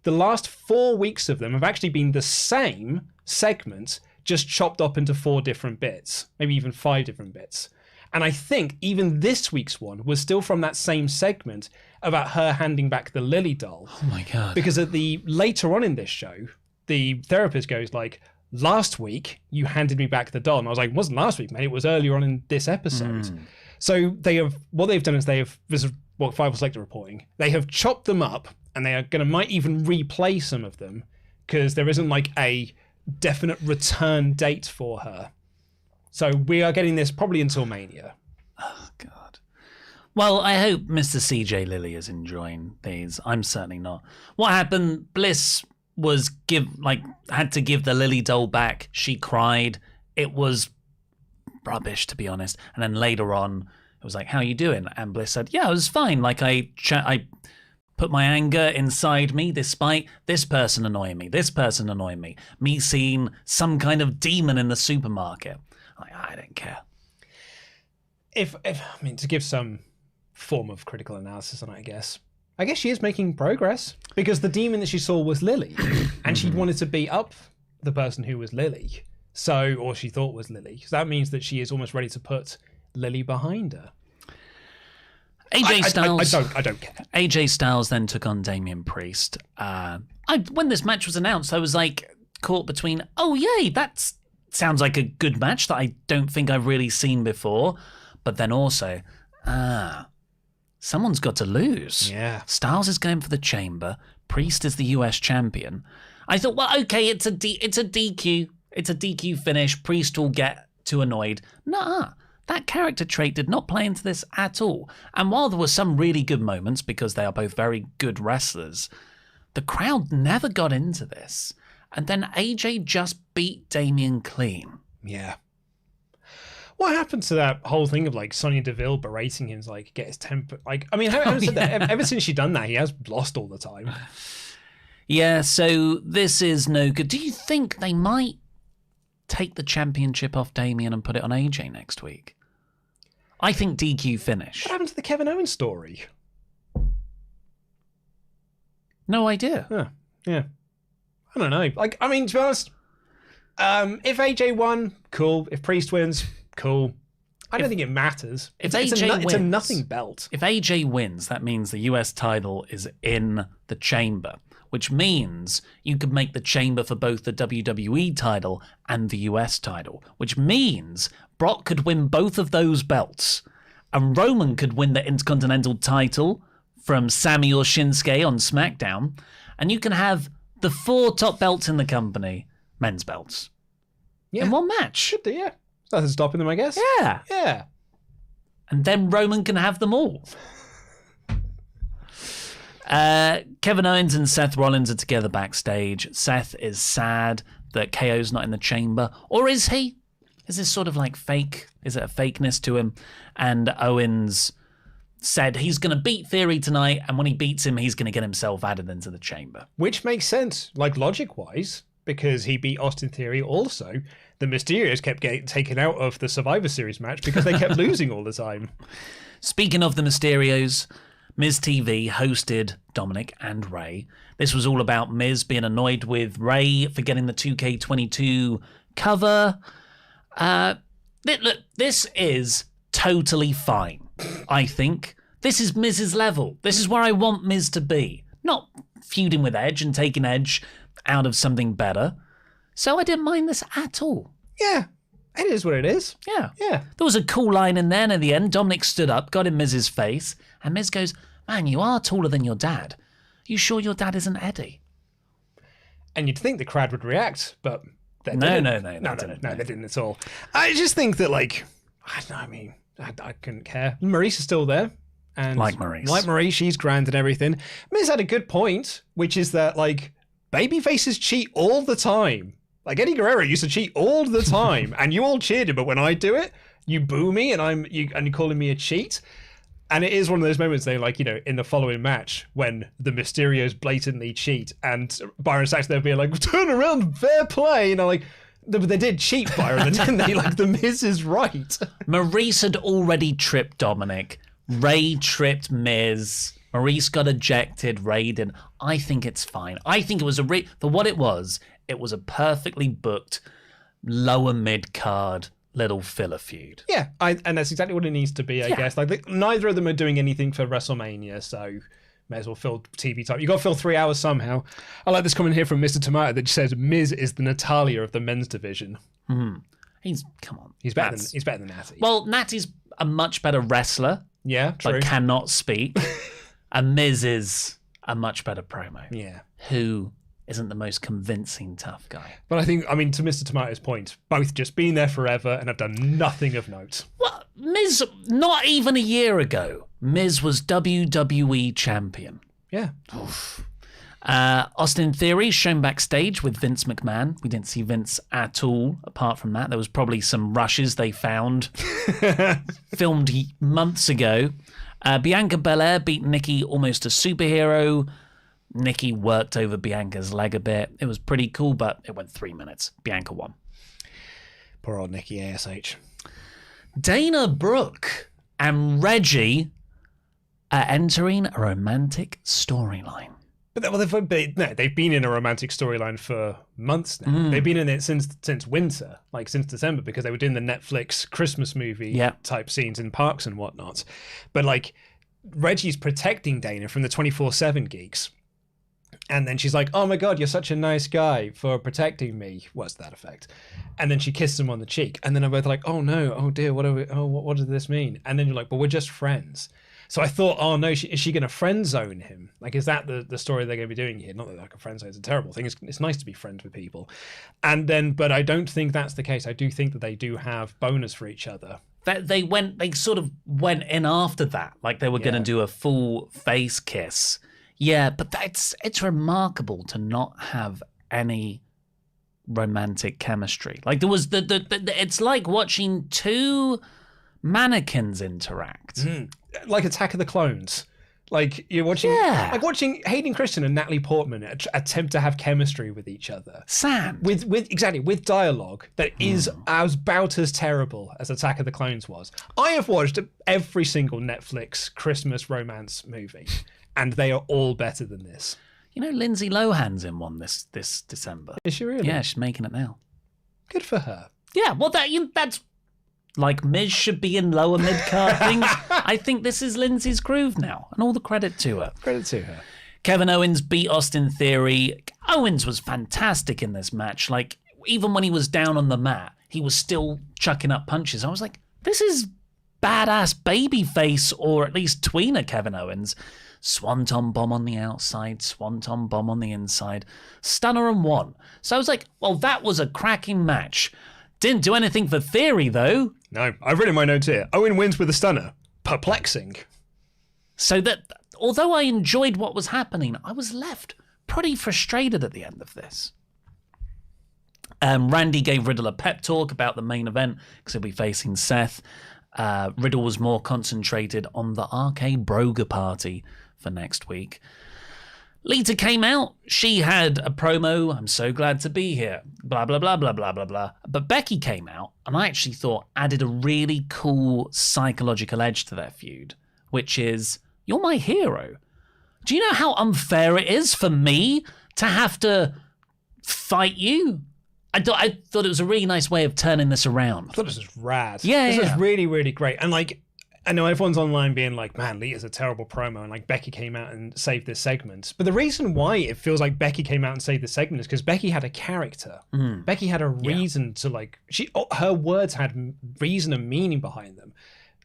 Speaker 2: The last 4 weeks of them have actually been the same segment, just chopped up into 4 different bits, maybe even 5 different bits. And I think even this week's one was still from that same segment about her handing back the Lily doll.
Speaker 1: Oh my God.
Speaker 2: Because later on in this show, the therapist goes like, last week you handed me back the doll, and I was like, it wasn't last week, man, it was earlier on in this episode. So they've done is this is what Fightful Select are reporting, they have chopped them up, and they are might even replay some of them because there isn't like a definite return date for her. So we are getting this probably until Mania.
Speaker 1: Oh God. Well, I hope Mr. CJ Lilly is enjoying these. I'm certainly not. What happened? Bliss was had to give the Lily doll back. She cried. It was rubbish, to be honest. And then later on, it was like, "How are you doing?" And Bliss said, "Yeah, it was fine. Like I put my anger inside me, despite this person annoying me, this person annoying me, me seeing some kind of demon in the supermarket. I don't care."
Speaker 2: To give some form of critical analysis on it, I guess she is making progress, because the demon that she saw was Lily, and she wanted to beat up the person who was Lily. So, or she thought was Lily. So that means that she is almost ready to put Lily behind her.
Speaker 1: AJ Styles.
Speaker 2: I don't care.
Speaker 1: AJ Styles then took on Damian Priest. When this match was announced, I was like caught between, oh yay, that sounds like a good match that I don't think I've really seen before. But then also, someone's got to lose.
Speaker 2: Yeah.
Speaker 1: Styles is going for the chamber. Priest is the US champion. I thought, well, okay, it's a DQ. It's a DQ finish. Priest will get too annoyed. Nah. That character trait did not play into this at all. And while there were some really good moments, because they are both very good wrestlers, the crowd never got into this. And then AJ just beat Damian clean.
Speaker 2: Yeah. What happened to that whole thing of like Sonya Deville berating him to like get his temper? Like, I mean, ever since she's done that, he has lost all the time.
Speaker 1: Yeah, so this is no good. Do you think they might take the championship off Damian and put it on AJ next week? I think DQ finish.
Speaker 2: What happened to the Kevin Owens story?
Speaker 1: No idea.
Speaker 2: Yeah. I don't know. Like, I mean, to be honest, if AJ won, cool. If Priest wins, cool. I don't think it matters.
Speaker 1: If
Speaker 2: it's
Speaker 1: AJ
Speaker 2: a nothing belt.
Speaker 1: If AJ wins, that means the US title is in the chamber, which means you could make the chamber for both the WWE title and the US title, which means Brock could win both of those belts, and Roman could win the Intercontinental title from Sami or Shinsuke on SmackDown, and you can have the 4 top belts in the company, men's belts, in one match.
Speaker 2: Should do, yeah. Nothing stopping them, I guess.
Speaker 1: Yeah.
Speaker 2: Yeah.
Speaker 1: And then Roman can have them all. Kevin Owens and Seth Rollins are together backstage. Seth is sad that KO's not in the chamber. Or is he? Is this sort of like fake? Is it a fakeness to him? And Owens said he's going to beat Theory tonight, and when he beats him, he's going to get himself added into the chamber.
Speaker 2: Which makes sense, like logic-wise, because he beat Austin Theory also. The Mysterios kept getting taken out of the Survivor Series match because they kept losing all the time.
Speaker 1: Speaking of the Mysterios, MizTV hosted Dominic and Ray. This was all about Miz being annoyed with Ray for getting the 2K22 cover. Look, this is totally fine, I think. This is Miz's level. This is where I want Miz to be. Not feuding with Edge and taking Edge out of something better. So I didn't mind this at all.
Speaker 2: Yeah, it is what it is.
Speaker 1: Yeah.
Speaker 2: Yeah.
Speaker 1: There was a cool line in there, and at the end, Dominic stood up, got in Miz's face, and Miz goes, "Man, you are taller than your dad. You sure your dad isn't Eddie?"
Speaker 2: And you'd think the crowd would react, but they
Speaker 1: No,
Speaker 2: didn't.
Speaker 1: no,
Speaker 2: They didn't at all. I just think that, like, I don't know, I mean, I couldn't care. Maurice is still there. And
Speaker 1: Like Maurice.
Speaker 2: Like Maurice, she's grand and everything. Miz had a good point, which is that, like, baby faces cheat all the time. Like, Eddie Guerrero used to cheat all the time, and you all cheered him, but when I do it, you boo me, and you're calling me a cheat. And it is one of those moments, they like, you know, in the following match, when the Mysterios blatantly cheat, and Byron Saxton, they'll be like, turn around, fair play. You know, like, they did cheat, Byron, didn't they? Like, the Miz is right.
Speaker 1: Maurice had already tripped Dominic. Ray tripped Miz. Maurice got ejected. Ray didn't. I think it's fine. I think it was for what it was a perfectly booked lower mid-card little filler feud.
Speaker 2: Yeah, and that's exactly what it needs to be, I guess. Like, neither of them are doing anything for WrestleMania, so may as well fill TV time. You got to fill 3 hours somehow. I like this comment here from Mr. Tomato that says Miz is the Natalia of the men's division.
Speaker 1: He's
Speaker 2: better than Natty.
Speaker 1: Well, Natty's a much better wrestler.
Speaker 2: Yeah, true.
Speaker 1: But cannot speak. And Miz is a much better promo.
Speaker 2: Yeah.
Speaker 1: Who isn't the most convincing tough guy.
Speaker 2: But I think, I mean, to Mr. Tomato's point, both just been there forever and have done nothing of note.
Speaker 1: Well, Miz, not even a year ago, Miz was WWE champion.
Speaker 2: Yeah.
Speaker 1: Austin Theory shown backstage with Vince McMahon. We didn't see Vince at all. Apart from that, there was probably some rushes they found filmed months ago. Bianca Belair beat Nikki almost a superhero. Nikki worked over Bianca's leg a bit. It was pretty cool, but it went 3 minutes. Bianca won.
Speaker 2: Poor old Nikki, A.S.H.
Speaker 1: Dana Brooke and Reggie are entering a romantic storyline.
Speaker 2: They've been in a romantic storyline for months now. They've been in it since winter, like since December, because they were doing the Netflix Christmas movie type scenes in parks and whatnot. But like Reggie's protecting Dana from the 24/7 geeks. And then she's like, oh my God, you're such a nice guy for protecting me. What's that effect? And then she kisses him on the cheek. And then I'm both like, oh no, oh dear, what does this mean? And then you're like, but we're just friends. So I thought, oh no, is she going to friend zone him? Like, is that the story they're going to be doing here? Not that like a friend zone is a terrible thing. It's nice to be friends with people. And then, but I don't think that's the case. I do think that they do have boners for each other.
Speaker 1: They sort of went in after that. Like they were going to do a full face kiss. Yeah, but it's remarkable to not have any romantic chemistry. Like there was it's like watching two mannequins interact.
Speaker 2: Like Attack of the Clones. Like you're watching like watching Hayden Christensen and Natalie Portman attempt to have chemistry with each other.
Speaker 1: Sand.
Speaker 2: With dialogue that is about as terrible as Attack of the Clones was. I have watched every single Netflix Christmas romance movie. And they are all better than this.
Speaker 1: You know, Lindsay Lohan's in one this December.
Speaker 2: Is she really?
Speaker 1: Yeah, she's making it now.
Speaker 2: Good for her.
Speaker 1: Yeah, well, that's like Miz should be in lower mid-card things. I think this is Lindsay's groove now, and all the credit to her.
Speaker 2: Credit to her.
Speaker 1: Kevin Owens beat Austin Theory. Owens was fantastic in this match. Like, even when he was down on the mat, he was still chucking up punches. I was like, this is badass babyface, or at least tweener Kevin Owens. Swanton bomb on the outside, swanton bomb on the inside, stunner and one. So I was like, well, that was a cracking match. Didn't do anything for Theory, though.
Speaker 2: No, I've written my notes here. Owen wins with a stunner. Perplexing.
Speaker 1: So that, although I enjoyed what was happening, I was left pretty frustrated at the end of this. Randy gave Riddle a pep talk about the main event because he'll be facing Seth. Riddle was more concentrated on the Arcade Broga party for next week. Lita came out. She had a promo. I'm so glad to be here. Blah, blah, blah, blah, blah, blah, blah. But Becky came out and I actually thought added a really cool psychological edge to their feud, which is, you're my hero. Do you know how unfair it is for me to have to fight you? I thought it was a really nice way of turning this around.
Speaker 2: I thought this was rad.
Speaker 1: Yeah,
Speaker 2: This was really, really great. And like, I know everyone's online being like, man, Lita's a terrible promo. And like Becky came out and saved this segment. But the reason why it feels like Becky came out and saved this segment is because Becky had a character. Becky had a reason to like, her words had reason and meaning behind them.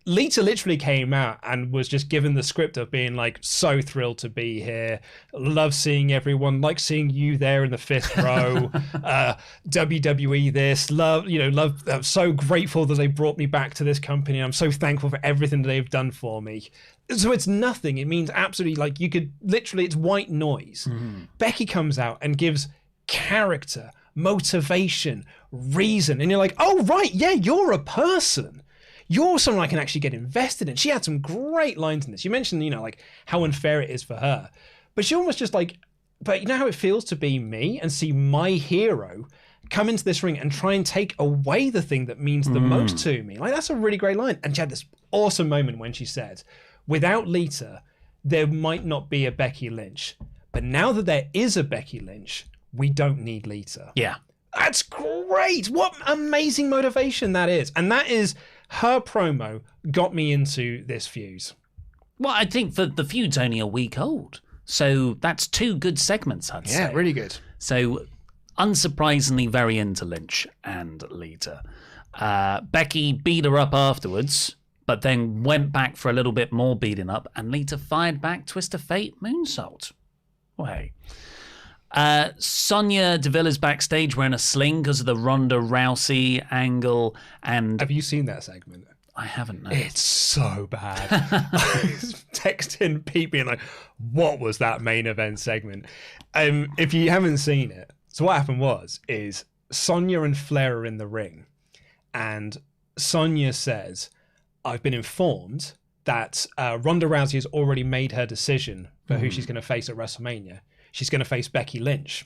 Speaker 2: Lita literally came out and was just given the script of being like, so thrilled to be here, love seeing everyone, like seeing you there in the fifth row, WWE this, love, I'm so grateful that they brought me back to this company. I'm so thankful for everything that they've done for me. So it's nothing. It means absolutely, like, you could literally, it's white noise. Becky comes out and gives character, motivation, reason. And you're like, oh, right, yeah, you're a person. You're someone I can actually get invested in. She had some great lines in this. You mentioned, like how unfair it is for her, but she almost just like, but you know how it feels to be me and see my hero come into this ring and try and take away the thing that means the most to me. Like, that's a really great line. And she had this awesome moment when she said, without Lita, there might not be a Becky Lynch, but now that there is a Becky Lynch, we don't need Lita.
Speaker 1: Yeah.
Speaker 2: That's great. What amazing motivation that is. And that is, her promo got me into this feud.
Speaker 1: Well, I think the feud's only a week old. So that's two good segments, I'd say.
Speaker 2: Yeah, really good.
Speaker 1: So unsurprisingly very into Lynch and Lita. Becky beat her up afterwards, but then went back for a little bit more beating up, and Lita fired back Twist of Fate moonsault. Well, hey. Sonya Deville is backstage wearing a sling because of the Ronda Rousey angle. And
Speaker 2: have you seen that segment?
Speaker 1: I haven't. No.
Speaker 2: It's so bad. I was texting Pete being like, what was that main event segment? If you haven't seen it, so what happened is Sonya and Flair are in the ring, and Sonya says, I've been informed that Ronda Rousey has already made her decision for who she's going to face at WrestleMania. She's going to face Becky Lynch.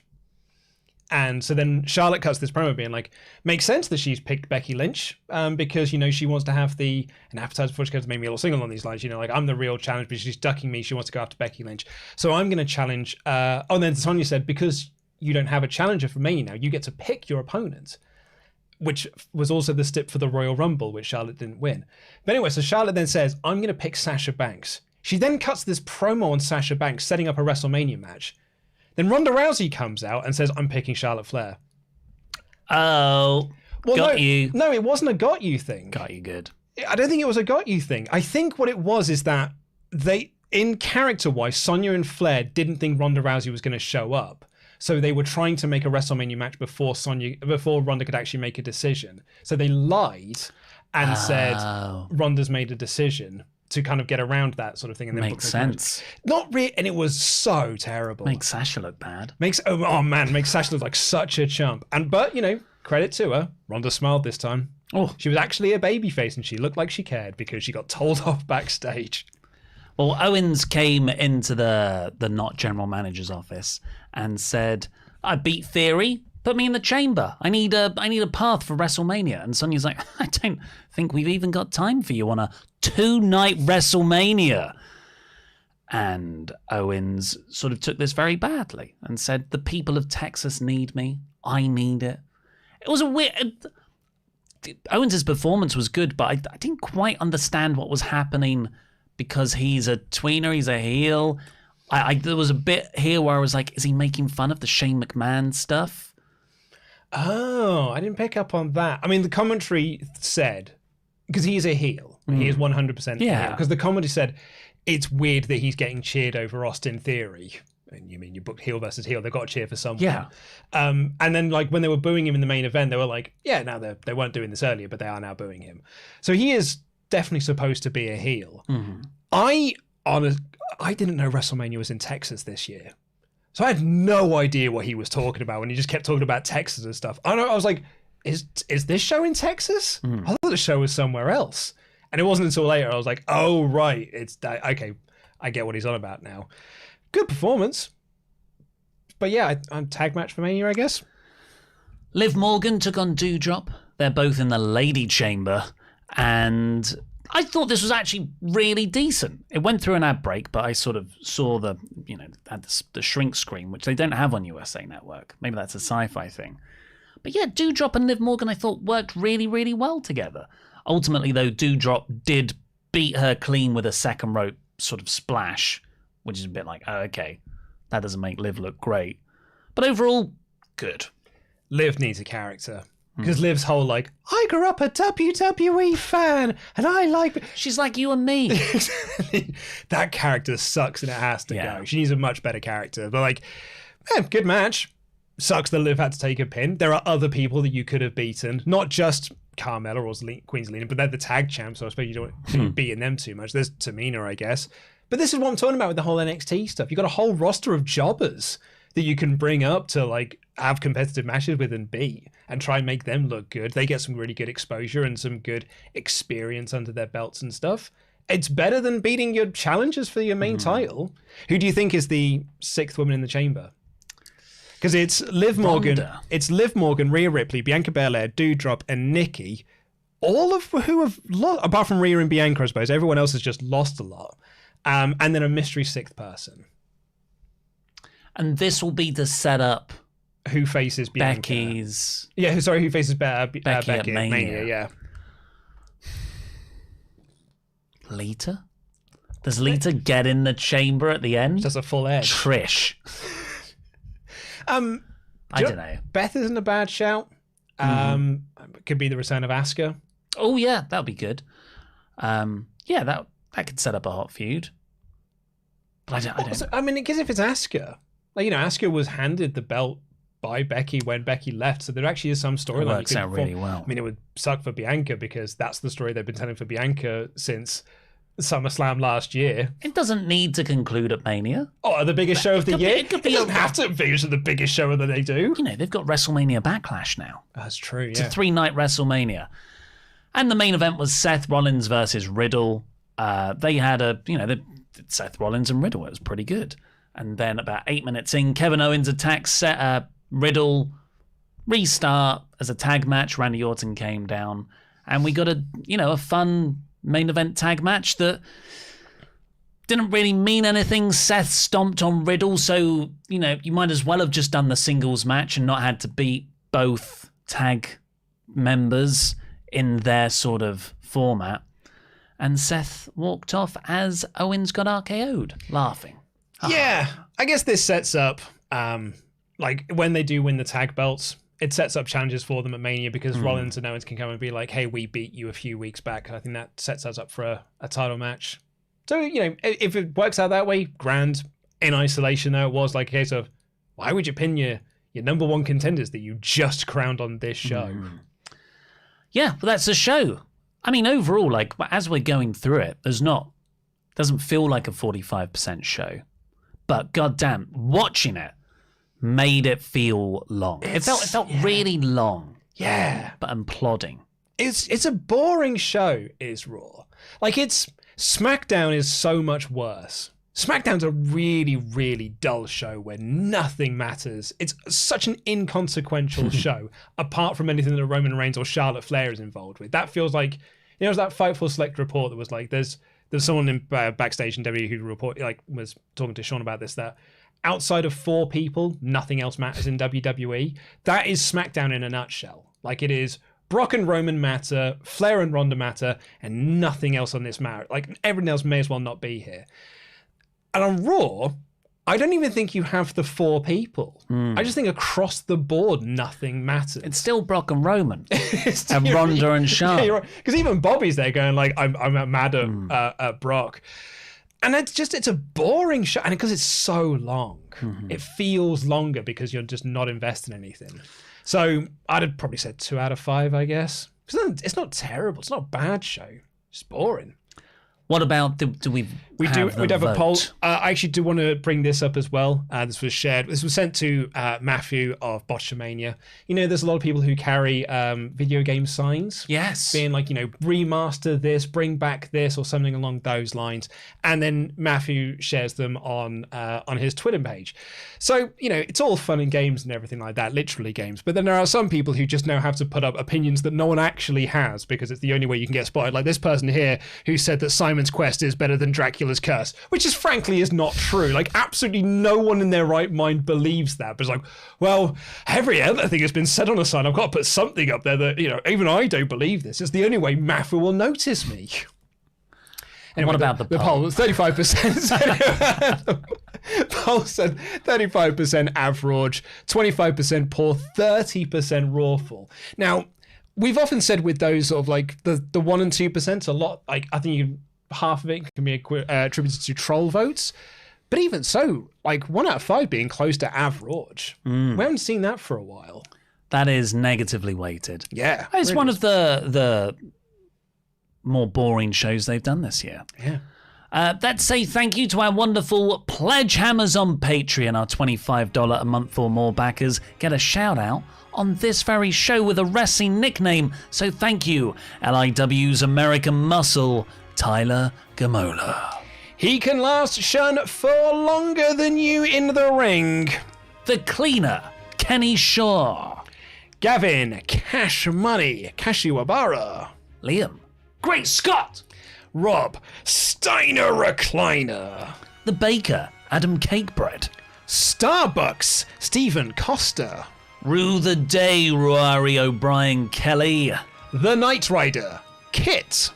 Speaker 2: And so then Charlotte cuts this promo being like, makes sense that she's picked Becky Lynch because, she wants to have an appetizer before she goes to make me a little single on these lines. Like, I'm the real challenge, but she's ducking me. She wants to go after Becky Lynch. So I'm going to challenge. And then Sonya said, because you don't have a challenger for me now, you get to pick your opponent, which was also the stip for the Royal Rumble, which Charlotte didn't win. But anyway, so Charlotte then says, I'm going to pick Sasha Banks. She then cuts this promo on Sasha Banks, setting up a WrestleMania match. Then Ronda Rousey comes out and says, I'm picking Charlotte Flair.
Speaker 1: Oh, got you.
Speaker 2: No, it wasn't a got you thing.
Speaker 1: Got you good.
Speaker 2: I don't think it was a got you thing. I think what it was is that they, in character-wise, Sonya and Flair didn't think Ronda Rousey was going to show up. So they were trying to make a WrestleMania match before Ronda could actually make a decision. So they lied and said, Ronda's made a decision to kind of get around that sort of thing. And then
Speaker 1: makes sense.
Speaker 2: Not really, and it was so terrible.
Speaker 1: Makes Sasha look bad.
Speaker 2: Makes Sasha look like such a chump. But credit to her, Ronda smiled this time.
Speaker 1: Oh,
Speaker 2: she was actually a babyface, and she looked like she cared because she got told off backstage.
Speaker 1: Well, Owens came into the not general manager's office and said, "I beat Theory. Put me in the chamber. I need a path for WrestleMania." And Sonya's like, "I don't think we've even got time for you on a 2-night WrestleMania." And Owens sort of took this very badly and said, "The people of Texas need me. I need it." It was a weird. Owens' performance was good, but I didn't quite understand what was happening because he's a tweener, he's a heel. There was a bit here where I was like, is he making fun of the Shane McMahon stuff?
Speaker 2: Oh, I didn't pick up on that. I mean, the commentary said, because he is a heel, he is 100% a heel, because the commentary said, it's weird that he's getting cheered over Austin Theory. And you mean you booked heel versus heel, they've got to cheer for someone.
Speaker 1: Yeah.
Speaker 2: And then like when they were booing him in the main event, they were like, yeah, now they weren't doing this earlier, but they are now booing him. So he is definitely supposed to be a heel.
Speaker 1: Mm-hmm.
Speaker 2: I didn't know WrestleMania was in Texas this year. So I had no idea what he was talking about when he just kept talking about Texas and stuff. I was like, is this show in Texas? I thought the show was somewhere else. And it wasn't until later I was like, oh, right. It's that. Okay, I get what he's on about now. Good performance. But yeah, tag match for Mania, I guess.
Speaker 1: Liv Morgan took on Doudrop. They're both in the lady chamber. And I thought this was actually really decent. It went through an ad break, but I sort of saw the shrink screen, which they don't have on USA Network. Maybe that's a sci-fi thing. But yeah, Doudrop and Liv Morgan, I thought, worked really, really well together. Ultimately, though, Doudrop did beat her clean with a second rope sort of splash, which is a bit like, oh, okay, that doesn't make Liv look great. But overall, good.
Speaker 2: Liv needs a character. Because Liv's whole like, I grew up a WWE fan, and I like...
Speaker 1: She's like you and me.
Speaker 2: That character sucks and it has to go. She needs a much better character. But like, good match. Sucks that Liv had to take a pin. There are other people that you could have beaten. Not just Carmella or Queen Zelina, but they're the tag champs, so I suppose you don't be beating them too much. There's Tamina, I guess. But this is what I'm talking about with the whole NXT stuff. You've got a whole roster of jobbers that you can bring up to like have competitive matches with and beat and try and make them look good. They get some really good exposure and some good experience under their belts and stuff. It's better than beating your challengers for your main title. Who do you think is the 6th woman in the chamber? Because it's Liv Morgan, Rhea Ripley, Bianca Belair, Doudrop, and Nikki. All of who have lost, apart from Rhea and Bianca, I suppose. Everyone else has just lost a lot. And then a mystery 6th person.
Speaker 1: And this will be to set up
Speaker 2: who faces Bianca.
Speaker 1: Becky's...
Speaker 2: Yeah, sorry, who faces Becky
Speaker 1: at Mania.
Speaker 2: Yeah.
Speaker 1: Lita? Does Lita get in the chamber at the end?
Speaker 2: Just a full edge.
Speaker 1: Trish. I don't know.
Speaker 2: Beth isn't a bad shout. Could be the return of Asuka.
Speaker 1: Oh, yeah, that'll be good. Yeah, that could set up a hot feud. But I don't.
Speaker 2: I mean, because if it's Asuka... Like, Asuka was handed the belt by Becky when Becky left, so there actually is some storyline. It
Speaker 1: works out really well.
Speaker 2: I mean, it would suck for Bianca because that's the story they've been telling for Bianca since SummerSlam last year.
Speaker 1: It doesn't need to conclude at Mania.
Speaker 2: Oh, the biggest show of the year? It doesn't have to be the biggest show that they do.
Speaker 1: They've got WrestleMania Backlash now.
Speaker 2: That's true, yeah.
Speaker 1: It's a 3-night WrestleMania. And the main event was Seth Rollins versus Riddle. They had Seth Rollins and Riddle. It was pretty good. And then about 8 minutes in, Kevin Owens attacks Riddle, restart as a tag match. Randy Orton came down, and we got a fun main event tag match that didn't really mean anything. Seth stomped on Riddle, so, you might as well have just done the singles match and not had to beat both tag members in their sort of format. And Seth walked off as Owens got RKO'd, laughing.
Speaker 2: Yeah, I guess this sets up, when they do win the tag belts, it sets up challenges for them at Mania because Rollins and Owens can come and be like, hey, we beat you a few weeks back. I think that sets us up for a title match. So, if it works out that way, grand. In isolation, though, it was like a case of, why would you pin your number one contenders that you just crowned on this show?
Speaker 1: Yeah, well, that's a show. I mean, overall, as we're going through it, doesn't feel like a 45% show. But goddamn, watching it made it feel long. It felt really long.
Speaker 2: Yeah.
Speaker 1: But I'm plodding.
Speaker 2: It's a boring show, is Raw. SmackDown is so much worse. SmackDown's a really, really dull show where nothing matters. It's such an inconsequential show, apart from anything that Roman Reigns or Charlotte Flair is involved with. That feels like, it was that Fightful Select report that was like, there's someone in backstage in WWE who was talking to Sean about this, that outside of 4 people, nothing else matters in WWE. That is SmackDown in a nutshell. It is Brock and Roman matter, Flair and Ronda matter, and nothing else on this matter. Everyone else may as well not be here. And on Raw, I don't even think you have the 4 people. I just think across the board, nothing matters.
Speaker 1: It's still Brock and Roman. And Ronda and Charlotte.
Speaker 2: Yeah, because even Bobby's there going I'm mad at Brock. And it's a boring show. And because it's so long, it feels longer because you're just not investing in anything. So I'd have probably said 2 out of 5, I guess. Because it's not terrible. It's not a bad show. It's boring.
Speaker 1: What about, do we
Speaker 2: We'd have
Speaker 1: vote?
Speaker 2: a poll. I actually do want to bring this up as well. This was shared. This was sent to Matthew of Botchamania. There's a lot of people who carry video game signs.
Speaker 1: Yes.
Speaker 2: Being remaster this, bring back this, or something along those lines. And then Matthew shares them on his Twitter page. So, it's all fun and games and everything like that, literally games. But then there are some people who just now have to put up opinions that no one actually has because it's the only way you can get spotted. Like this person here who said that Simon's Quest is better than Dracula's Curse, which is frankly is not true. Absolutely no one in their right mind believes that. But it's well, every other thing has been said on a sign. I've got to put something up there that, even I don't believe this. It's the only way Matthew will notice me.
Speaker 1: And what about the
Speaker 2: poll? 35%. The poll said 35% average, 25% poor, 30% rawful. Now, we've often said with those sort of the 1 and 2%, a lot, I think half of it can be attributed to troll votes. But even so, 1 out of 5 being close to average. We haven't seen that for a while.
Speaker 1: That is negatively weighted.
Speaker 2: Yeah.
Speaker 1: It's one of the more boring shows they've done this year.
Speaker 2: Yeah.
Speaker 1: Let's say thank you to our wonderful Pledgehammers on Patreon. Our $25 a month or more backers get a shout out on this very show with a wrestling nickname. So thank you, LIW's American Muscle, Tyler Gamola.
Speaker 2: He can last Shun for longer than you in the ring.
Speaker 1: The Cleaner, Kenny Shaw.
Speaker 2: Gavin, Cash Money, Kashiwabara.
Speaker 1: Liam, Great Scott.
Speaker 2: Rob, Steiner Recliner.
Speaker 1: The Baker, Adam Cakebread.
Speaker 2: Starbucks, Stephen Costa.
Speaker 1: Rue the Day, Rory O'Brien Kelly.
Speaker 2: The Knight Rider, Kit.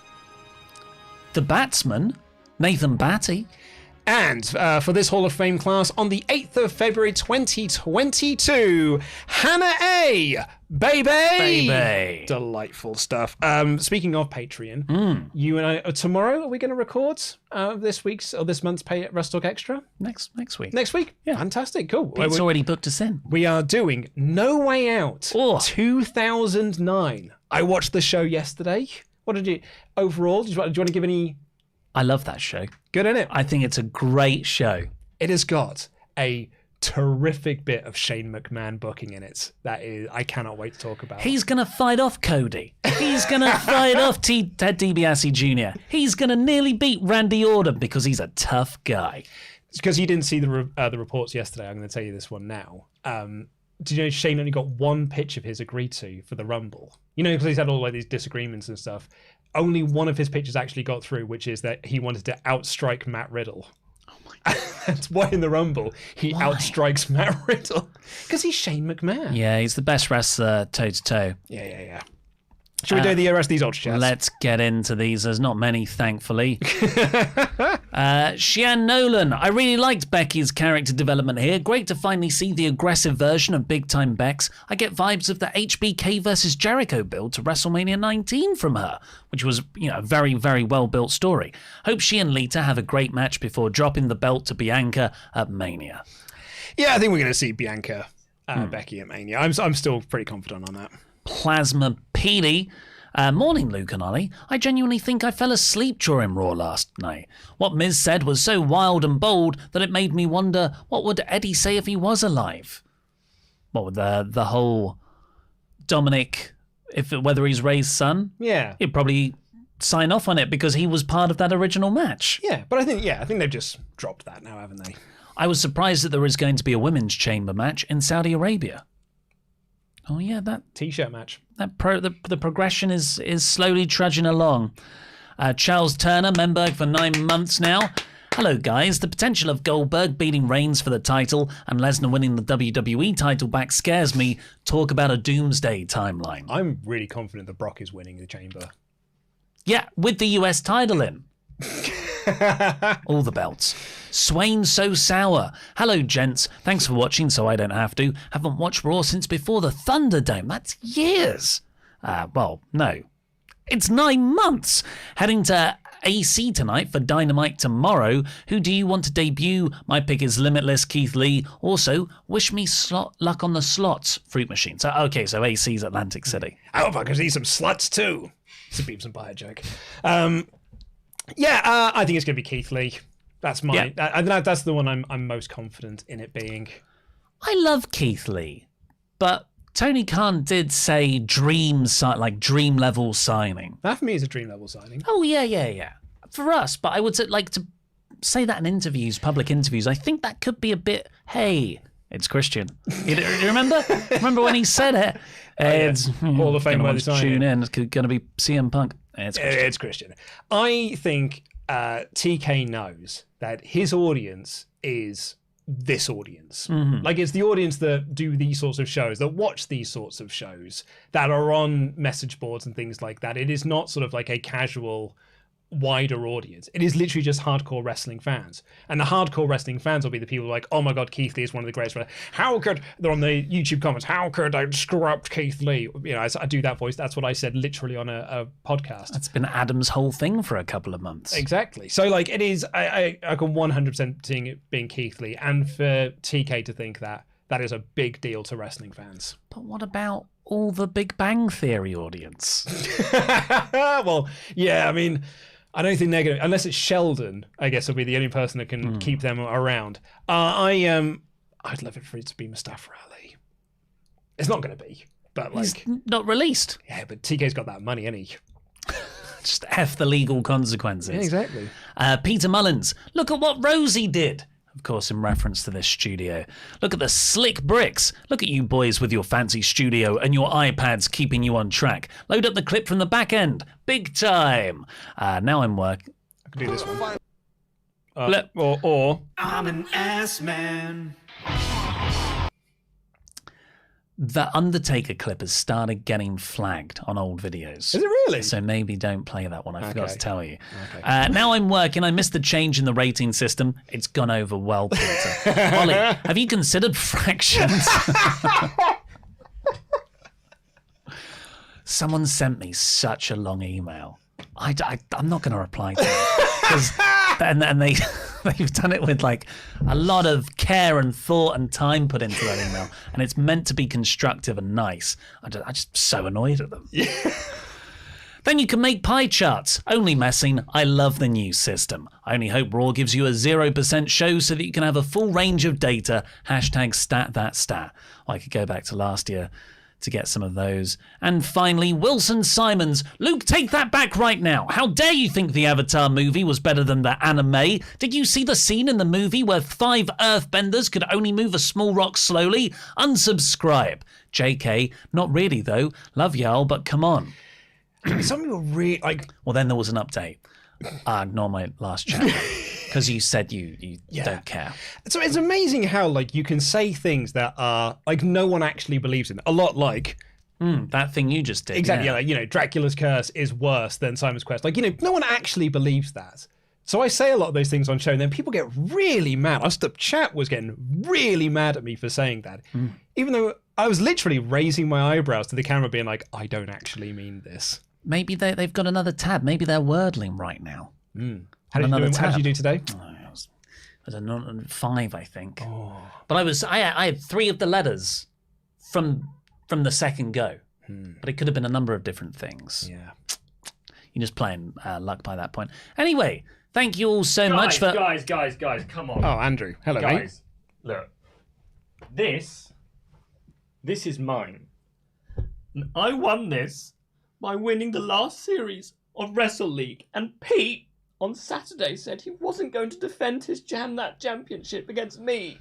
Speaker 1: The Batsman, Nathan Batty.
Speaker 2: And for this Hall of Fame class on the 8th of February 2022, Hannah A. Baby! Delightful stuff. Speaking of Patreon, you and I, tomorrow, are we going to record this month's WrestleTalk Extra?
Speaker 1: Next week.
Speaker 2: Next week?
Speaker 1: Yeah.
Speaker 2: Fantastic, cool.
Speaker 1: It's already booked us in.
Speaker 2: We are doing No Way Out 2009. I watched the show yesterday. What did you, overall, do you want to give any...
Speaker 1: I love that show.
Speaker 2: Good, isn't it?
Speaker 1: I think it's a great show.
Speaker 2: It has got a terrific bit of Shane McMahon booking in it. That is, I cannot wait to talk about.
Speaker 1: He's going to fight off Cody. He's going to fight off Ted DiBiase Jr. He's going to nearly beat Randy Orton because he's a tough guy.
Speaker 2: Because you didn't see the reports yesterday, I'm going to tell you this one now. did you know Shane only got one pitch of his agreed to for the Rumble? You know, because he's had all like these disagreements and stuff. Only one of his pitches actually got through, which is that he wanted to outstrike Matt Riddle. Oh my God. That's why in the Rumble he outstrikes Matt Riddle. Because he's Shane McMahon.
Speaker 1: Yeah, he's the best wrestler toe to toe.
Speaker 2: Yeah. Should we do the rest of these Ultrachats?
Speaker 1: Let's get into these. There's not many, thankfully. Shian Nolan. I really liked Becky's character development here. Great to finally see the aggressive version of Big Time Bex. I get vibes of the HBK versus Jericho build to WrestleMania 19 from her, which was, a very, very well-built story. Hope she and Lita have a great match before dropping the belt to Bianca at Mania.
Speaker 2: Yeah, I think we're going to see Bianca, Becky at Mania. I'm still pretty confident on that.
Speaker 1: Plasma Petey. Morning, Luke and Ollie. I genuinely think I fell asleep during Raw last night. What Miz said was so wild and bold that it made me wonder, what would Eddie say if he was alive? What would the whole Dominic, whether he's Ray's son?
Speaker 2: Yeah.
Speaker 1: He'd probably sign off on it because he was part of that original match.
Speaker 2: Yeah, but I think they've just dropped that now, haven't they?
Speaker 1: I was surprised that there is going to be a women's chamber match in Saudi Arabia. Oh yeah, that
Speaker 2: T-shirt match.
Speaker 1: The progression is slowly trudging along. Charles Turner, member for 9 months now. Hello guys, the potential of Goldberg beating Reigns for the title and Lesnar winning the WWE title back scares me. Talk about a doomsday timeline.
Speaker 2: I'm really confident that Brock is winning the chamber.
Speaker 1: Yeah, with the US title in. All the belts. Swain So Sour. Hello, gents. Thanks for watching so I don't have to. Haven't watched Raw since before the Thunderdome. That's years. Well, no. It's 9 months. Heading to AC tonight for Dynamite tomorrow. Who do you want to debut? My pick is Limitless Keith Lee. Also, wish me luck on the slots. Fruit machine. So, okay, so AC's Atlantic City.
Speaker 2: I hope I can see some sluts too. It's a Beavis and Buyer joke. I think it's going to be Keith Lee. That's my. Yeah. That's the one I'm most confident in it being.
Speaker 1: I love Keith Lee, but Tony Khan did say dream level signing.
Speaker 2: That for me is a dream level signing.
Speaker 1: Oh yeah. For us, but I would like to say that in interviews, public interviews. I think that could be a bit. Hey, it's Christian. You remember? Remember when he said it? It's
Speaker 2: Hall of Fame worthy signing.
Speaker 1: Tune in. It's going to be CM Punk.
Speaker 2: It's Christian. I think TK knows that his audience is this audience. Mm-hmm. Like, it's the audience that do these sorts of shows, that watch these sorts of shows, that are on message boards and things like that. It is not sort of like a casual, wider audience. It is literally just hardcore wrestling fans. And the hardcore wrestling fans will be the people like, oh my God, Keith Lee is one of the greatest wrestlers. They're on the YouTube comments, how could I screw up Keith Lee? I do that voice. That's what I said literally on a podcast.
Speaker 1: That's been Adam's whole thing for a couple of months.
Speaker 2: Exactly. So it is, I can 100% seeing it being Keith Lee, and for TK to think that is a big deal to wrestling fans.
Speaker 1: But what about all the Big Bang Theory audience?
Speaker 2: Well, yeah, I mean, I don't think they're going to, unless it's Sheldon, I guess will be the only person that can keep them around. I'd love it for it to be Mustafa Ali. It's not going to be, but
Speaker 1: he's not released.
Speaker 2: Yeah, but TK's got that money, hasn't he?
Speaker 1: Just F the legal consequences.
Speaker 2: Yeah, exactly.
Speaker 1: Peter Mullins, look at what Rosie did. Of course, in reference to this studio. Look at the slick bricks. Look at you boys with your fancy studio and your iPads keeping you on track. Load up the clip from the back end. Big time. Now I'm working.
Speaker 2: I can do this one. Or
Speaker 3: I'm an ass man.
Speaker 1: The Undertaker clip has started getting flagged on old videos.
Speaker 2: Is it really?
Speaker 1: So maybe don't play that one. I forgot to tell you. Okay. Now I'm working. I missed the change in the rating system. It's gone over well, Peter. Ollie, have you considered fractions? Someone sent me such a long email. I'm not going to reply to it. And they've done it with like a lot of care and thought and time put into that email, and it's meant to be constructive and nice. I'm just so annoyed at them. Yeah. Then you can make pie charts. Only messing. I love the new system. I only hope Raw gives you a 0% show so that you can have a full range of data. #stat that stat. Well, I could go back to last year. to get some of those. And finally, Wilson Simons. Luke, take that back right now. How dare you think the Avatar movie was better than the anime? Did you see the scene in the movie where 5 earthbenders could only move a small rock slowly? Unsubscribe. JK, not really though. Love y'all, but come on.
Speaker 2: Some people really like.
Speaker 1: Well, then there was an update. Ignore my last chat. Because you said you don't care.
Speaker 2: So it's amazing how like you can say things that are like no one actually believes in. A lot like
Speaker 1: that thing you just did.
Speaker 2: exactly, yeah. Like, you know, Dracula's curse is worse than Simon's quest. Like, you know, no one actually believes that. So I say a lot of those things on show, and then people get really mad. The chat was getting really mad at me for saying that, even though I was literally raising my eyebrows to the camera, being like, "I don't actually mean this."
Speaker 1: Maybe they've got another tab. Maybe they're wordling right now.
Speaker 2: How did you do today?
Speaker 1: I was a 5, I think. But I had 3 of the letters from the second go. But it could have been a number of different things.
Speaker 2: Yeah.
Speaker 1: You're just playing luck by that point. Anyway, thank you all so much for...
Speaker 4: Guys, come on.
Speaker 2: Oh, Andrew. Hello, mate.
Speaker 4: Guys, look. This is mine. I won this by winning the last series of Wrestle League, and Pete on Saturday said he wasn't going to defend his Jam That Championship against me.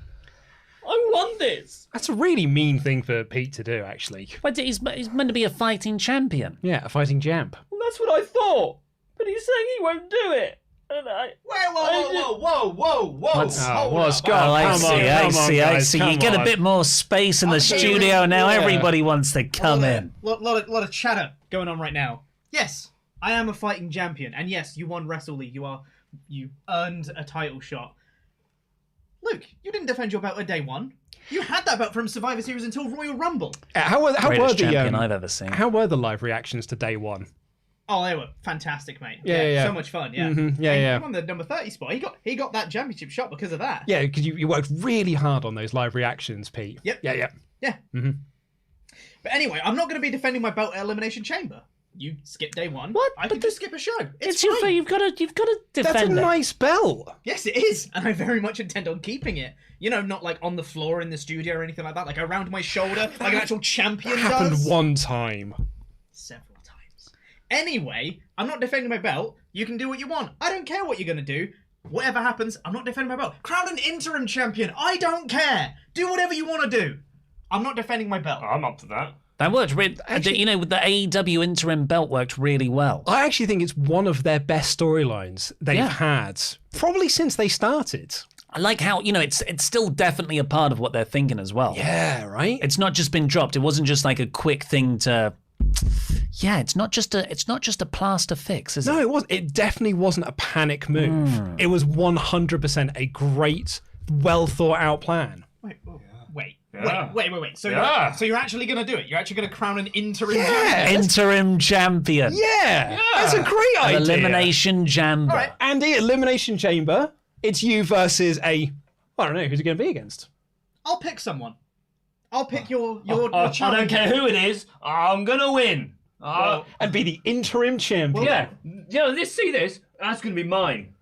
Speaker 4: I won this.
Speaker 2: That's a really mean thing for Pete to do, actually.
Speaker 1: But he's meant to be a fighting champion.
Speaker 2: Yeah, a fighting champ.
Speaker 4: Well, that's what I thought. But he's saying he won't do it. And
Speaker 3: Whoa!
Speaker 2: What's going on?
Speaker 1: I see. You get a bit more space in the studio now.
Speaker 2: Yeah.
Speaker 1: Everybody wants to come in.
Speaker 5: Lot of chatter going on right now. Yes, I am a fighting champion, and yes, you won Wrestle League. You earned a title shot. Luke, you didn't defend your belt on day 1. You had that belt from Survivor Series until Royal Rumble.
Speaker 2: How were
Speaker 1: Greatest
Speaker 2: the
Speaker 1: champion I've ever seen.
Speaker 2: How were the live reactions to day 1?
Speaker 5: Oh, they were fantastic, mate.
Speaker 2: Yeah.
Speaker 5: So much fun. Yeah.
Speaker 2: Mm-hmm. Yeah,
Speaker 5: And
Speaker 2: yeah.
Speaker 5: he won the number 30 spot. He got that championship shot because of that.
Speaker 2: Yeah, because you worked really hard on those live reactions, Pete.
Speaker 5: Yep.
Speaker 2: Yeah.
Speaker 5: Yeah.
Speaker 2: Mm-hmm.
Speaker 5: But anyway, I'm not going to be defending my belt at Elimination Chamber. You skip day 1.
Speaker 1: What?
Speaker 5: I can just skip a show.
Speaker 1: It's
Speaker 5: fine.
Speaker 1: your you've got to defend
Speaker 2: That's a
Speaker 1: it.
Speaker 2: nice belt.
Speaker 5: Yes, it is, and I very much intend on keeping it. You know, not like on the floor in the studio or anything like that, like around my shoulder, like an actual champion
Speaker 2: Happened
Speaker 5: does.
Speaker 2: one time.
Speaker 5: Several times. Anyway, I'm not defending my belt. You can do what you want. I don't care what you're gonna do. Whatever happens, I'm not defending my belt. Crown an interim champion. I don't care. Do whatever you want to do. I'm not defending my belt.
Speaker 4: I'm up to that.
Speaker 1: That worked. You know, with the AEW interim belt worked really well.
Speaker 2: I actually think it's one of their best storylines they've had, probably since they started.
Speaker 1: I like how, you know, it's still definitely a part of what they're thinking as well.
Speaker 2: Yeah, right?
Speaker 1: It's not just been dropped. It wasn't just like a quick thing to. Yeah, it's not just a plaster fix, is it?
Speaker 2: No, it definitely wasn't a panic move. It was 100% a great, well thought out plan.
Speaker 5: Wait.
Speaker 4: Yeah.
Speaker 5: Wait. So
Speaker 4: Yeah.
Speaker 5: you're actually gonna do it? You're actually gonna crown an interim
Speaker 2: Yeah.
Speaker 5: champion?
Speaker 1: Interim champion.
Speaker 2: Yeah, that's a great idea.
Speaker 1: Elimination Jamba.
Speaker 5: All right.
Speaker 2: Andy, Elimination Chamber. It's you versus I don't know, who's it going to be against?
Speaker 5: I'll pick someone. I'll pick your
Speaker 4: I don't
Speaker 5: challenge.
Speaker 4: care who it is. I'm gonna win.
Speaker 2: And be the interim champion.
Speaker 4: Yeah. See this? That's gonna be mine.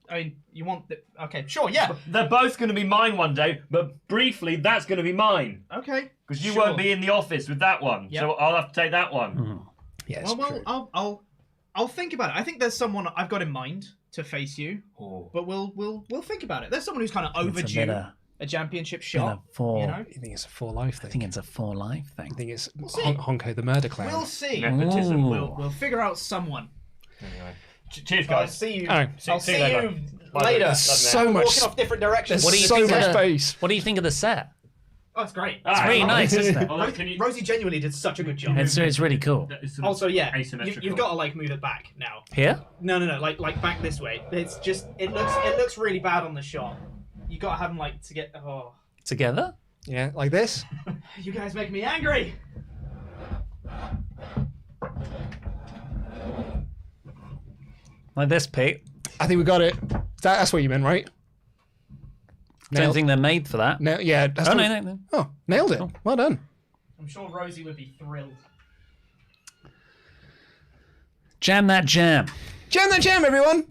Speaker 5: I mean, you want the... Okay, sure, yeah.
Speaker 4: They're both gonna be mine one day, but briefly, that's gonna be mine.
Speaker 5: Okay.
Speaker 4: Because you
Speaker 5: sure.
Speaker 4: won't be in the office with that one,
Speaker 5: Yep.
Speaker 4: so I'll have to take that one.
Speaker 2: Yes,
Speaker 5: Well, I'll think about it. I think there's someone I've got in mind to face you, but we'll think about it. There's someone who's kind of overdue a championship shot. You know?
Speaker 2: You think it's a for life thing?
Speaker 1: I think it's a for life thing.
Speaker 2: I think it's
Speaker 5: see.
Speaker 2: Honko the murder clown.
Speaker 5: We'll see.
Speaker 4: Nepotism.
Speaker 5: We'll figure out someone.
Speaker 4: Anyway. Cheers,
Speaker 5: I'll
Speaker 4: guys.
Speaker 5: see you.
Speaker 2: Oh.
Speaker 5: I'll
Speaker 4: See
Speaker 5: see
Speaker 4: you
Speaker 5: you
Speaker 4: later.
Speaker 5: later.
Speaker 4: Bye.
Speaker 2: So much.
Speaker 5: Walking off different directions.
Speaker 2: There's
Speaker 1: do you
Speaker 2: so
Speaker 1: think
Speaker 2: much
Speaker 1: of
Speaker 2: space.
Speaker 1: What do you think of the set?
Speaker 5: Oh, it's great.
Speaker 4: It's
Speaker 1: really nice, isn't it?
Speaker 5: Rosie genuinely did such a good job.
Speaker 1: It's really cool.
Speaker 5: Also, yeah,
Speaker 4: Asymmetrical.
Speaker 5: you've got to like move it back now.
Speaker 1: Here?
Speaker 5: No, like back this way. It's just it looks really bad on the shot. You got to have them like to get. Oh,
Speaker 1: Together?
Speaker 2: Yeah, like this.
Speaker 5: you guys make me angry.
Speaker 1: Like this, Pete.
Speaker 2: I think we got it. That's what you meant, right?
Speaker 1: Don't think they're made for that.
Speaker 2: No, yeah. That's
Speaker 1: Oh,
Speaker 2: not-
Speaker 1: no.
Speaker 2: Oh, nailed it. Well done.
Speaker 5: I'm sure Rosie would be thrilled.
Speaker 1: Jam that jam.
Speaker 2: Jam that jam, everyone.